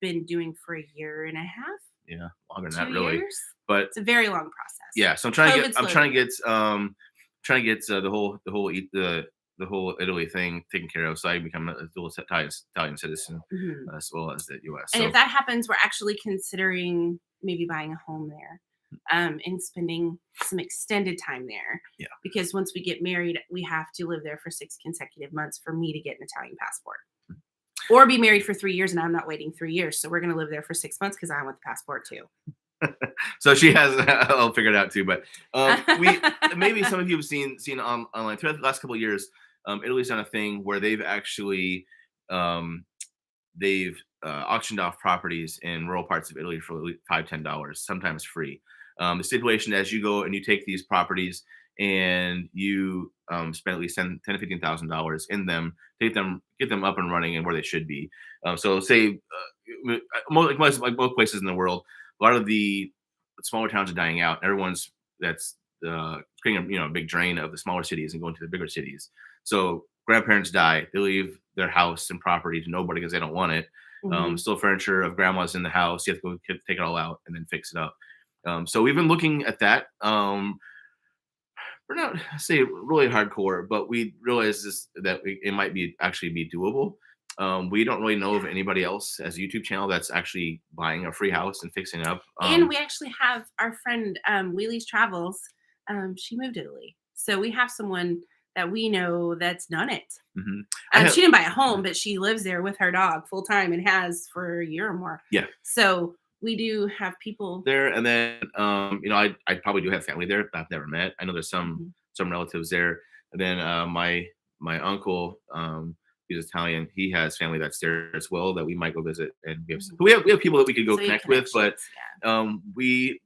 been doing for a year and a half, yeah longer than 2 that really. years. But It's a very long process. yeah, so COVID I'm slowed trying it. to get the whole Italy thing taken care of so I can become a dual Italian citizen Mhm. as well as the U.S. And if So that happens, we're actually considering maybe buying a home there, and spending some extended time there. yeah. Because once we get married, we have to live there for 6 consecutive months for me to get an Italian passport. Or be married for 3 years, and I'm not waiting 3 years. So we're going to live there for 6 months because I want the passport too. So she has I'll figure it out too. But we maybe some of you have seen online throughout the last couple of years. Italy's done a thing where um, they've auctioned off properties in rural parts of Italy for $5-10, sometimes free. The stipulation as you go and you take these properties and you spend at least $10 to $15,000 in them, get them up and running and where they should be. So say like most places in the world, a lot of the smaller towns are dying out. Everyone's that's creating a big drain of the smaller cities and going to the bigger cities. So grandparents die, they leave their house and property to nobody because they don't want it. Mhm. Still furniture of grandma's in the house. You have to go take it all out and then fix it up. So we've been looking at that. We're not say really hardcore, but we realize that it might be actually be doable. We don't really know of anybody else as a YouTube channel that's actually buying a free house and fixing it up. And we actually have our friend Wheelie's Travels. She moved to Italy. So we have someone that we know that's done it. Mhm. She didn't buy a home, but she lives there with her dog full time and has for a year or more. Yeah. So we do have people there, and then I probably do have family there that I've never met. I know there's Mhm. some relatives there, and then my uncle, he's Italian. He has family that's there as well that we might go visit, and Mhm. we have people that we could go So you have connect with. But connections, yeah.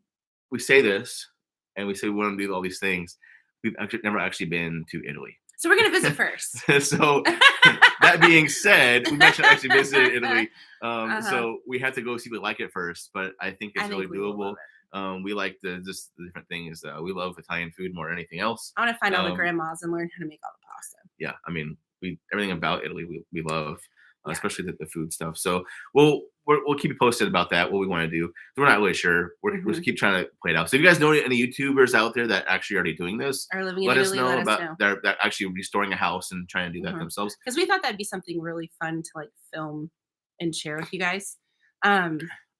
We say this, and we say we want to do all these things. We've actually never actually been to Italy. So we're gonna visit first. So that being said, we've actually visited Italy. Uh-huh. So we have to go see if we like it first, but I think it's really we will doable. love it. We like the different things. We love Italian food more than anything else. I want to find all the Um, grandmas and learn how to make all the pasta. yeah, I mean, everything about Italy we love, Yeah. especially the food stuff. So we'll keep you posted about that. What we want to do. We're not really sure. We're just keep trying to play it out. So if you guys know any YouTubers out there that actually are already doing this, Are living in let us Italy, know let us about know. they're actually restoring a house and trying to do that themselves. Because we thought that'd be something really fun to like film and share with you guys.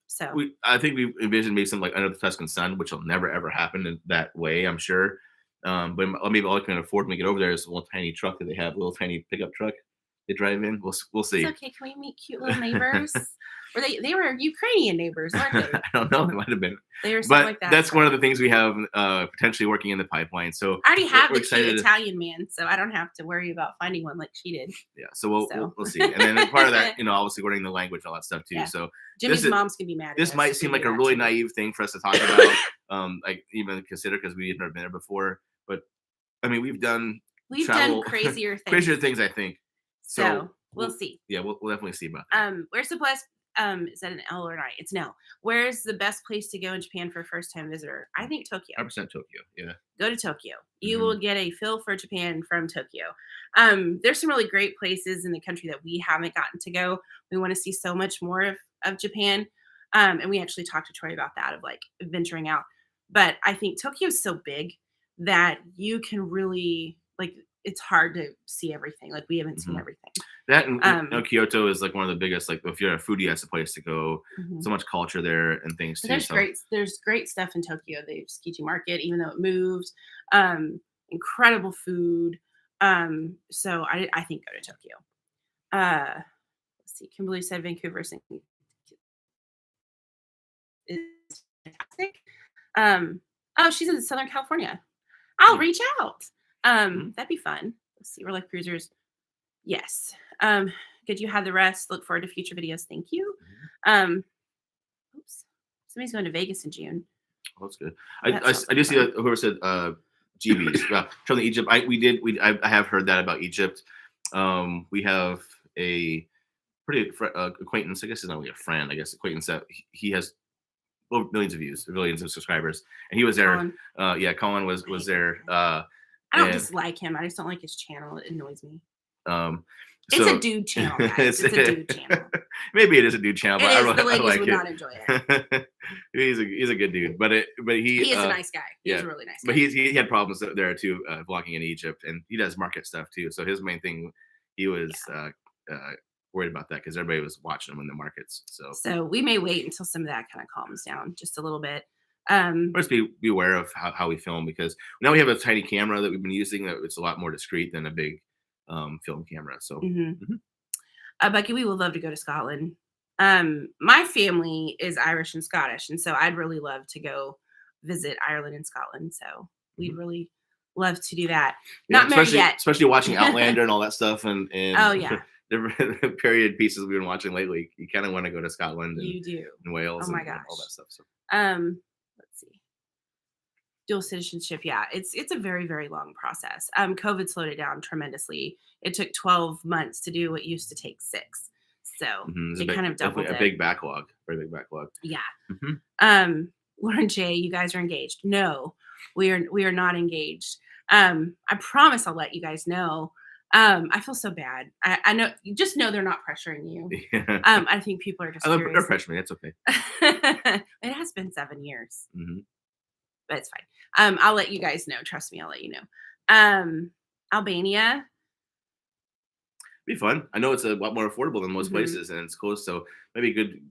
So I think we envisioned maybe something like Under the Tuscan Sun, which will never ever happen in that way, I'm sure. But maybe all I can afford when we get over there is a little tiny truck that they have, a little tiny pickup truck they drive in. We'll see. it's okay. Can we meet cute little neighbors? Or they were Ukrainian neighbors, weren't they? I don't know. They might have been. They were something But like that. that's one of the things we have potentially working in the pipeline. So I already have we're the cute excited. Italian man, so I don't have to worry about finding one like she did. Yeah. So we'll see. And then part of that, obviously learning the language, all that stuff too. Yeah. So Jimmy's mom's gonna be mad at this us might if seem we like do a that really too. naive thing for us to talk about, like even consider because we've never been there before. But I mean, we've done crazier things. crazier things, I think. So we'll see. Yeah, we'll definitely see about that. Where's the best? Is that an L or an I? It's an L. Where's the best place to go in Japan for a first-time visitor? I think Tokyo. 100% Tokyo. Yeah. Go to Tokyo. You Mhm. will get a feel for Japan from Tokyo. There's some really great places in the country that we haven't gotten to go. We want to see so much more of Japan. And we actually talked to Troy about that, of like venturing out. But I think Tokyo is so big that you can really like it's hard to see everything. Like we haven't seen Mhm. everything. That and Kyoto is like one of the biggest. Like if you're a foodie, that's a place to go. Mhm. So much culture there and things too. There's great stuff in Tokyo. The Tsukiji Market, even though it moved, incredible food. So I think go to Tokyo. Let's see. Kimberly said Vancouver. is fantastic. Oh, she's in Southern California. I'll reach out. That'd be fun. Let's see, real life cruisers. Yes. Good you had the rest. Look forward to future videos. Thank you. Oops. Somebody's going to Vegas in June. Oh, that's good. I do see that whoever said GBs. Traveling to Egypt. I have heard that about Egypt. We have a pretty acquaintance. I guess he's not really a friend. I guess acquaintance that he has millions of views, millions of subscribers, and he was there. Colin. Colin was there. I don't dislike him. I just don't like his channel. It annoys me. It's a dude channel, guys. It's a dude channel. Maybe it is a dude channel, but the ladies would not enjoy it. He's a good dude, but he is a nice guy. He's a really nice guy. But he had problems there too, vlogging in Egypt, and he does market stuff too. So his main thing, he was worried about that because everybody was watching him in the markets. So we may wait until some of that kind of calms down just a little bit. Just be aware of how we film, because now we have a tiny camera that we've been using that it's a lot more discreet than a big film camera. So Bucky, we would love to go to Scotland. My family is Irish and Scottish, and so I'd really love to go visit Ireland and Scotland. So we'd really love to do that. Not married yet. Especially watching Outlander and all that stuff, and oh yeah, the period pieces we've been watching lately. You kind of want to go to Scotland. You do. And Wales. Oh my gosh, and all that stuff. So let's see. Dual citizenship, yeah, it's a very, very long process. COVID slowed it down tremendously. It took 12 months to do what used to take 6. So it kind of doubled a big backlog, very big backlog. Yeah. Lauren J, you guys are engaged. No, we are not engaged. I promise I'll let you guys know. I feel so bad. I know, you just know they're not pressuring you. Yeah. I think people are just curious. They're pressuring me. It's okay. It has been 7 years. But it's fine. I'll let you guys know. Trust me, I'll let you know. Albania. Be fun. I know it's a lot more affordable than most places, and it's close. So maybe good.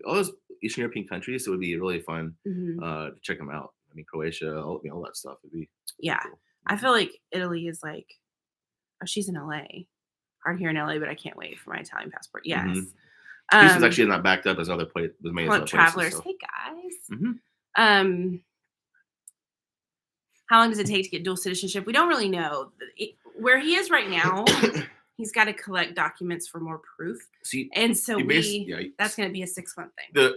All those Eastern European countries, it would be really fun to check them out. I mean, Croatia, all that stuff would be. Cool. I feel like Italy is like, oh, she's in LA. Hard here in LA, but I can't wait for my Italian passport. Yes. This is actually not backed up as other places. Travelers. So. Hey guys. How long does it take to get dual citizenship? We don't really know. Where he is right now, he's got to collect documents for more proof. And so that's going to be a 6-month thing. Then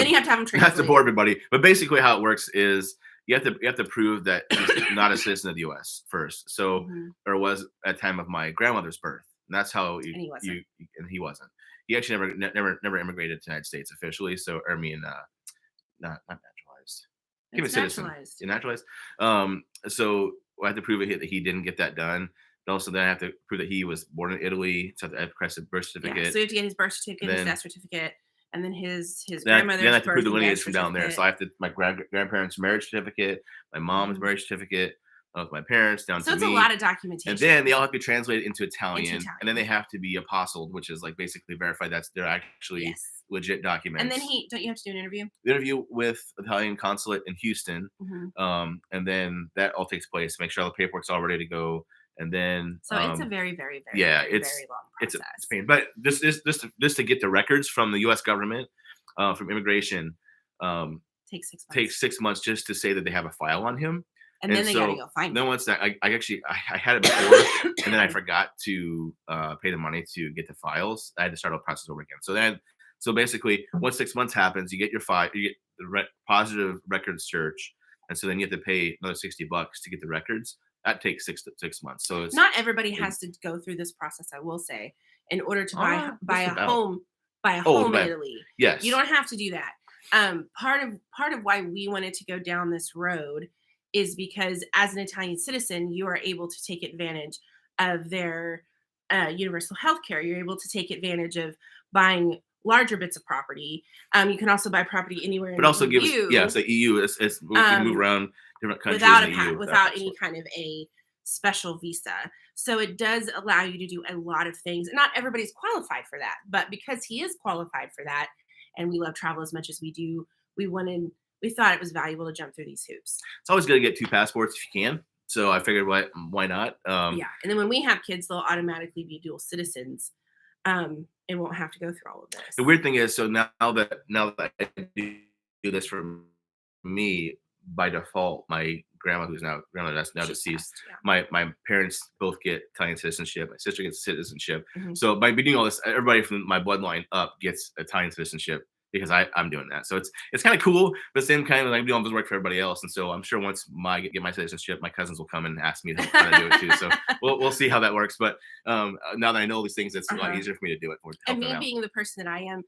you have to have him translate. Not to bore everybody, but basically how it works is you have to prove that he's not a citizen of the U.S. first. So, or was at the time of my grandmother's birth. And that's how he wasn't. He actually never immigrated to the United States officially. So, not naturalized. Naturalized. So I have to prove that he didn't get that done. And also then I have to prove that he was born in Italy. So I have to request a birth certificate. Yeah, so you have to get his birth certificate, his death certificate, and then his grandmother's Then I have to prove the lineage from certificate. down there. So I have to my grandparents' marriage certificate, my mom's marriage certificate of my parents down to me. So it's a lot of documentation. And then they all have to be translated into Italian. And then they have to be apostilled, which is like basically verified that they're actually legit documents. And then don't you have to do an interview? The interview with the Italian consulate in Houston. And then that all takes place. Make sure all the paperwork's all ready to go. And then so it's a very, very, very, very long process. It's a pain. But this to get the records from the U.S. government, from immigration, takes 6 months. Takes 6 months just to say that they have a file on him. And then they gotta go find him. Then once that, I had it before, and then I forgot to pay the money to get the files. I had to start a process over again. So basically, once 6 months happens, you get your file, you get the positive record search, and so then you have to pay another $60 to get the records. That takes 6 months. So it's not everybody has to go through this process. I will say, in order to buy a home in Italy, yes, you don't have to do that. Part of why we wanted to go down this road is because as an Italian citizen, you are able to take advantage of their universal health care. You're able to take advantage of buying larger bits of property. You can also buy property anywhere in the EU. It's the EU. It's we can move around different countries without any kind of a special visa. So it does allow you to do a lot of things. Not everybody's qualified for that, but because he is qualified for that, and we love travel as much as we do, we thought it was valuable to jump through these hoops. It's always good to get 2 passports if you can. So I figured, why not? And then when we have kids, they'll automatically be dual citizens. And won't have to go through all of this. The weird thing is, so now that I do do this for me by default. My grandma, that's now She's deceased, passed, yeah. my parents both get Italian citizenship. My sister gets citizenship. Mhm. So by doing all this, everybody from my bloodline up gets Italian citizenship because I'm doing that. So it's kind of cool, but same kind of like doing all this work for everybody else. And so I'm sure once I get my citizenship, my cousins will come and ask me how to do it too. So we'll see how that works. But now that I know all these things, it's a lot easier for me to do it. And me being the person that I am,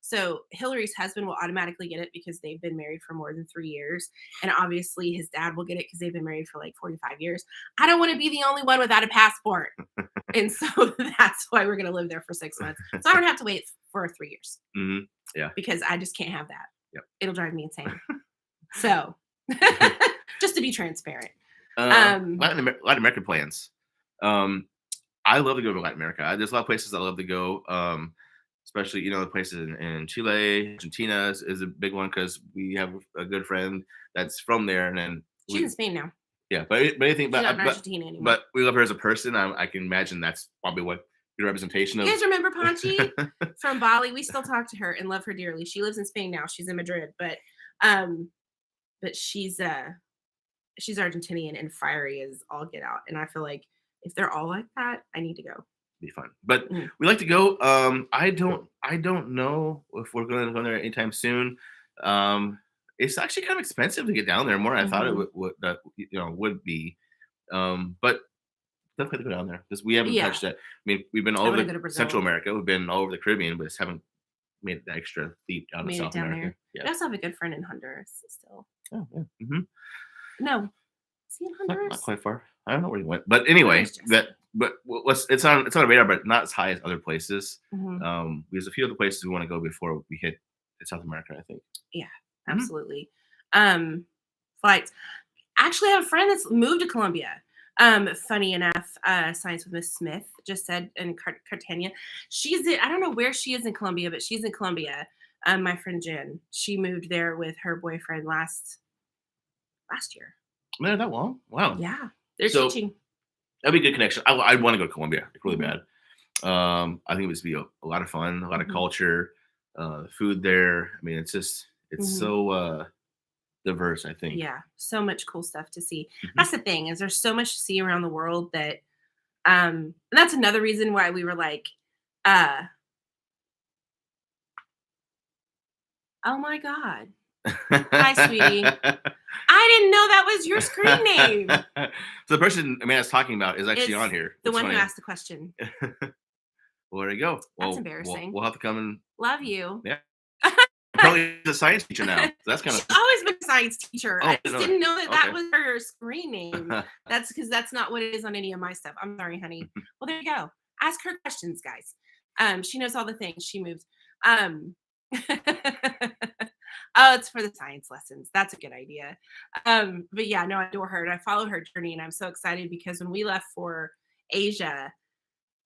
so Hillary's husband will automatically get it because they've been married for more than 3 years. And obviously his dad will get it because they've been married for like 45 years. I don't want to be the only one without a passport. And so that's why we're going to live there for 6 months. So I don't have to wait for 3 years. Mm-hmm. Yeah. Because I just can't have that. Yep. It'll drive me insane. So just to be transparent. Latin American plans. I love to go to Latin America. There's a lot of places I love to go. Especially, the places in Chile, Argentina is a big one because we have a good friend that's from there. And then she's in Spain now. Yeah, but anything, she's not in Argentina anymore. But we love her as a person. I can imagine that's probably what your representation of. You guys remember Panchi from Bali? We still talk to her and love her dearly. She lives in Spain now. She's in Madrid, but she's Argentinian and fiery as all get out. And I feel like if they're all like that, I need to go. Be fun, but we like to go. I don't know if we're going to go there anytime soon. It's actually kind of expensive to get down there, more than I thought it would be. But definitely go down there because we haven't touched that. I mean, we've been all over Central America, we've been all over the Caribbean, but just haven't made the extra leap down to South America. There. Yeah. We also have a good friend in Honduras still. Oh yeah. Mm-hmm. No, is he in Honduras? Not quite far. I don't know where he went, but anyway, it's on a radar, but not as high as other places. Mm-hmm. There's a few other places we want to go before we hit South America, I think. Yeah, absolutely. Mm-hmm. Flights. Actually, I have a friend that's moved to Colombia. Funny enough, Science with Miss Smith just said in Cartagena. I don't know where she is in Colombia, but she's in Colombia. My friend Jen, she moved there with her boyfriend last year. Man, that long? Wow. Yeah. They're teaching. That'd be a good connection. I want to go to Colombia really bad. I think it would be a lot of fun, a lot of culture, food there. I mean, it's so diverse, I think. Yeah, so much cool stuff to see. That's the thing, is there's so much to see around the world that and that's another reason why we were like, oh my God. Hi, sweetie. I didn't know that was your screen name. So the person Amanda's talking about is actually on here. The one who asked the question. Well, there you go. That's embarrassing. We'll have to come and love you. Yeah. Probably a science teacher now. So that's kind of. She's always been a science teacher. I just didn't know that was her screen name. That's because that's not what it is on any of my stuff. I'm sorry, honey. Well, there you go. Ask her questions, guys. She knows all the things. She moved. Oh, it's for the science lessons. That's a good idea. But yeah, no, I adore her and I follow her journey, and I'm so excited because when we left for Asia,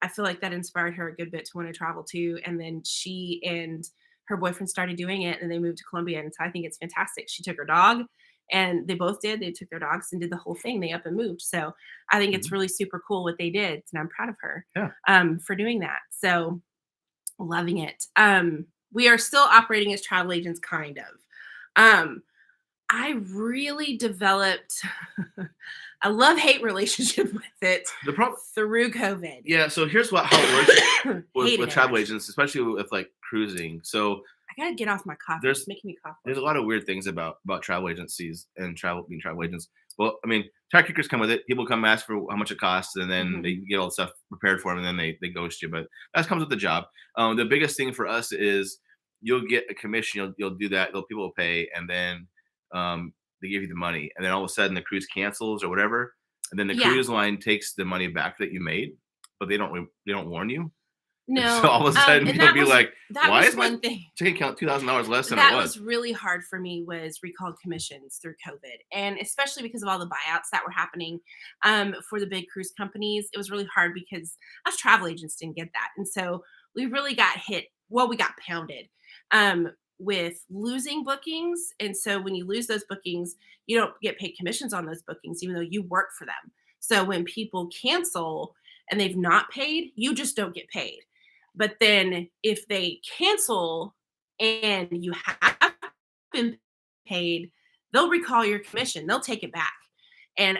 I feel like that inspired her a good bit to want to travel too. And then she and her boyfriend started doing it, and they moved to Colombia. And so I think it's fantastic. She took her dog, and they both did. They took their dogs and did the whole thing. They up and moved. So I think it's really super cool what they did, and I'm proud of her for doing that. So loving it. We are still operating as travel agents, kind of. I really developed a love-hate relationship with it through COVID. Yeah, so here's how it works with travel agents, especially with like cruising. So I gotta get off my coffee. It's making me cough. There's a lot of weird things about travel agencies and being travel agents. Well, I mean, tire kickers come with it. People come ask for how much it costs, and then they get all the stuff prepared for them, and then they ghost you. But that comes with the job. The biggest thing for us is you'll get a commission. You'll do that. People will pay, and then they give you the money, and then all of a sudden the cruise cancels or whatever, and then the cruise line takes the money back that you made, but they don't warn you. No. So all of a sudden you'll be like, why is one thing ticket count $2,000 less than it was? That was really hard for me, was recalled commissions through COVID, and especially because of all the buyouts that were happening for the big cruise companies. It was really hard because us travel agents didn't get that, and so we really got hit. Well, we got pounded with losing bookings. And so when you lose those bookings, you don't get paid commissions on those bookings, even though you work for them. So when people cancel and they've not paid, you just don't get paid. But then if they cancel and you have been paid, they'll recall your commission. They'll take it back. And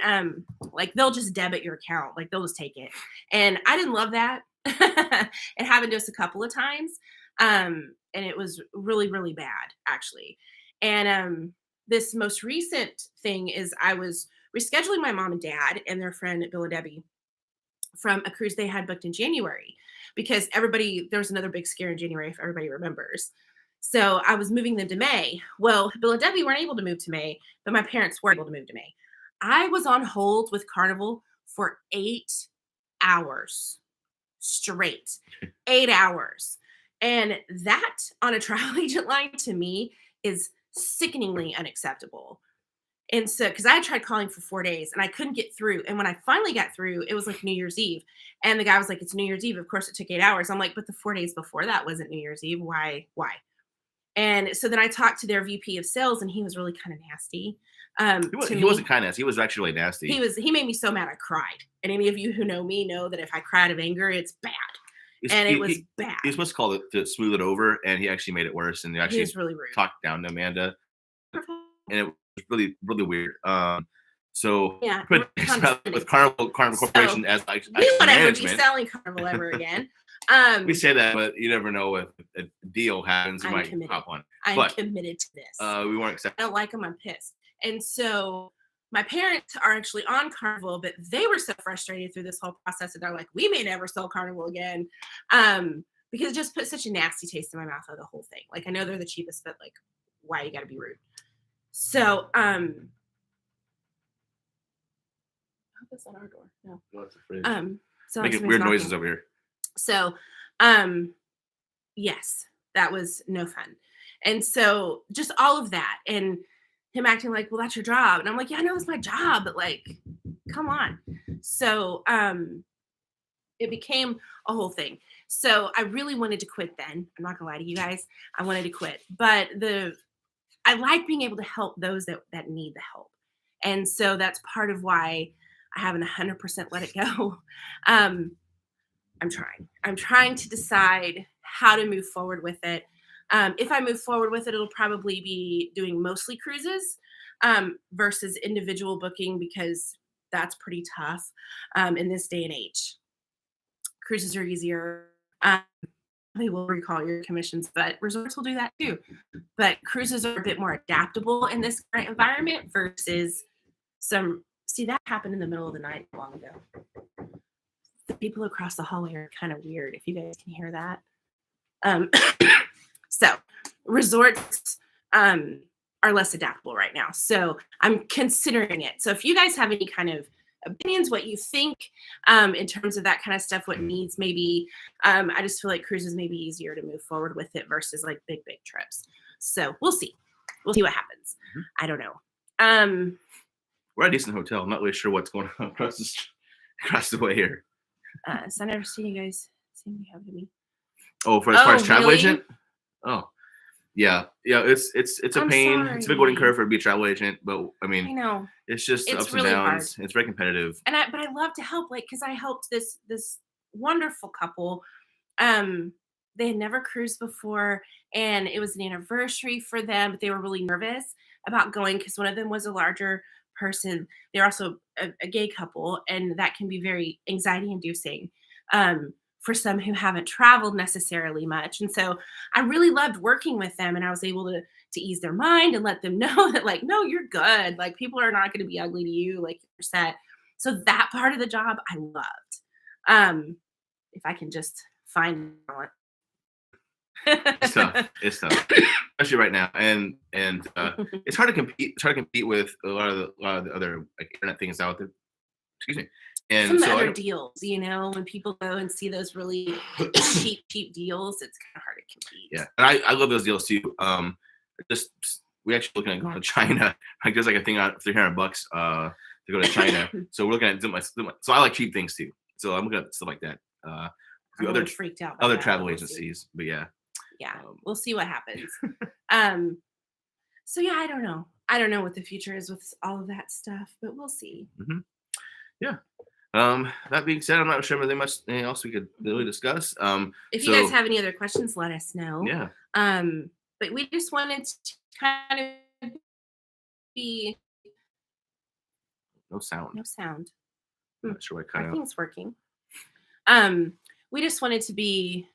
like they'll just debit your account. Like they'll just take it. And I didn't love that. It happened to us a couple of times. And it was really, really bad, actually. And this most recent thing is I was rescheduling my mom and dad and their friend Bill and Debbie from a cruise they had booked in January, because there was another big scare in January, if everybody remembers. So I was moving them to May. Well, Bill and Debbie weren't able to move to May, but my parents were able to move to May. I was on hold with Carnival for 8 hours straight. 8 hours. And that on a travel agent line to me is sickeningly unacceptable. And so, because I had tried calling for 4 days and I couldn't get through. And when I finally got through, it was like New Year's Eve. And the guy was like, it's New Year's Eve. Of course, it took 8 hours. I'm like, but the 4 days before that wasn't New Year's Eve. Why? And so then I talked to their VP of sales, and he was really kind of nasty. He wasn't kind of nasty. He was actually really nasty. He made me so mad I cried. And any of you who know me know that if I cry out of anger, it's bad. It was bad. He was supposed to call it to smooth it over, and he actually made it worse. And he was really rude. Talked down to Amanda, and it was really, really weird. So yeah, with Carnival Corporation, so, as we won't ever be selling Carnival ever again. We say that, but you never know if a deal happens. You might hop on. I'm committed to this. We weren't accepting. I don't like them. I'm pissed. And so my parents are actually on Carnival, but they were so frustrated through this whole process that they're like, we may never sell Carnival again. Because it just put such a nasty taste in my mouth of the whole thing. Like, I know they're the cheapest, but like, why you gotta be rude? So, I hope that's not our door. No. It's a fridge. So making weird noises over here. So, yes, that was no fun. And so just all of that, and him acting like, well, that's your job. And I'm like, yeah, I know it's my job, but like, come on. So, it became a whole thing. So I really wanted to quit then. I'm not gonna lie to you guys. I wanted to quit, but I like being able to help those that need the help. And so that's part of why I haven't 100% let it go. I'm trying to decide how to move forward with it. If I move forward with it, it'll probably be doing mostly cruises versus individual booking, because that's pretty tough in this day and age. Cruises are easier. They will recall your commissions, but resorts will do that too. But cruises are a bit more adaptable in this current environment versus see, that happened in the middle of the night long ago. The people across the hallway are kind of weird, if you guys can hear that. So resorts are less adaptable right now. So I'm considering it. So if you guys have any kind of opinions, what you think in terms of that kind of stuff, what needs maybe, I just feel like cruises may be easier to move forward with it versus like big trips. So we'll see what happens. I don't know. We're at a decent hotel. I'm not really sure what's going on across the way here. So I never seen you guys seem to have to me. Oh, as far as travel agent? Oh, yeah. It's a pain. Sorry. It's a big learning curve for a travel agent, but I mean, I know it's just it's ups really and downs. hard. It's very competitive. But I love to help, like, because I helped this wonderful couple. They had never cruised before, and it was an anniversary for them, but they were really nervous about going because one of them was a larger person. They're also a gay couple, and that can be very anxiety inducing for some who haven't traveled necessarily much. And so I really loved working with them, and I was able to ease their mind and let them know that, like, no, you're good. Like, people are not going to be ugly to you. Like, you're set. So that part of the job I loved. If I can just find talent. It's tough, especially right now, and it's hard to compete. It's hard to compete with a lot of the other like internet things out there. Excuse me. And some other deals, when people go and see those really cheap deals, it's kind of hard to compete. Yeah, and I love those deals too. We actually looking at going to China. Like, there's like a thing on $300 to go to China. So we're looking at so I like cheap things too. So I'm looking at stuff like that. I'm other freaked out. Other travel agencies, but yeah. Yeah, we'll see what happens. So yeah, I don't know. I don't know what the future is with all of that stuff, but we'll see. Mm-hmm. Yeah. That being said, I'm not sure there's anything else we could really discuss. If you guys have any other questions, let us know. Yeah. But we just wanted to kind of be No sound. no sound. I'm not sure what I kind think of. it's working. We just wanted to be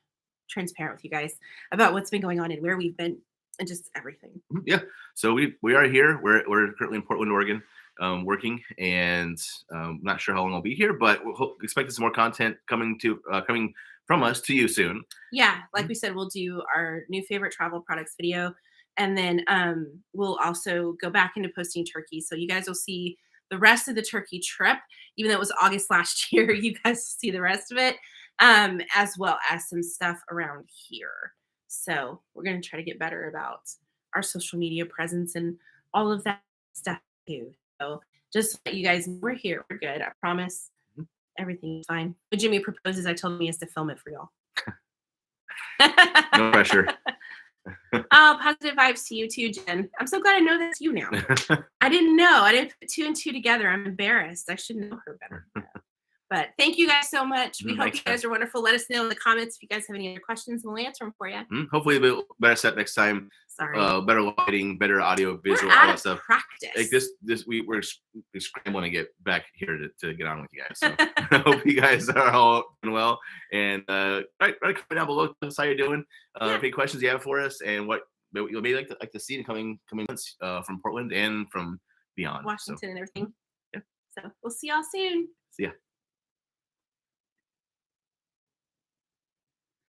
transparent with you guys about what's been going on and where we've been and just everything. Yeah. So we are here. We're currently in Portland, Oregon, working, and not sure how long I'll be here, but we'll expect some more content coming from us to you soon. Yeah, like we said, we'll do our new favorite travel products video, and then we'll also go back into posting turkey. So you guys will see the rest of the turkey trip, even though it was August last year. You guys will see the rest of it, as well as some stuff around here. So we're gonna try to get better about our social media presence and all of that stuff too. So just let you guys know we're here. We're good. I promise. Everything's fine. When Jimmy proposes, I told him he has to film it for y'all. No pressure. Oh, positive vibes to you too, Jen. I'm so glad I know that's you now. I didn't know. I didn't put two and two together. I'm embarrassed. I should know her better. But thank you guys so much. We hope you guys are wonderful. Let us know in the comments if you guys have any other questions, and we'll answer them for you. Hopefully, a bit better set next time. Sorry. Better lighting, better audio, visual, We're all out that of stuff. practice. Like we're scrambling to get back here to get on with you guys. So I hope you guys are all doing well. And write a comment down below. Tell us how you're doing. Any questions you have for us, and what you'll maybe like to see in coming months from Portland and from beyond. Washington and everything. Yeah. So we'll see y'all soon. See ya.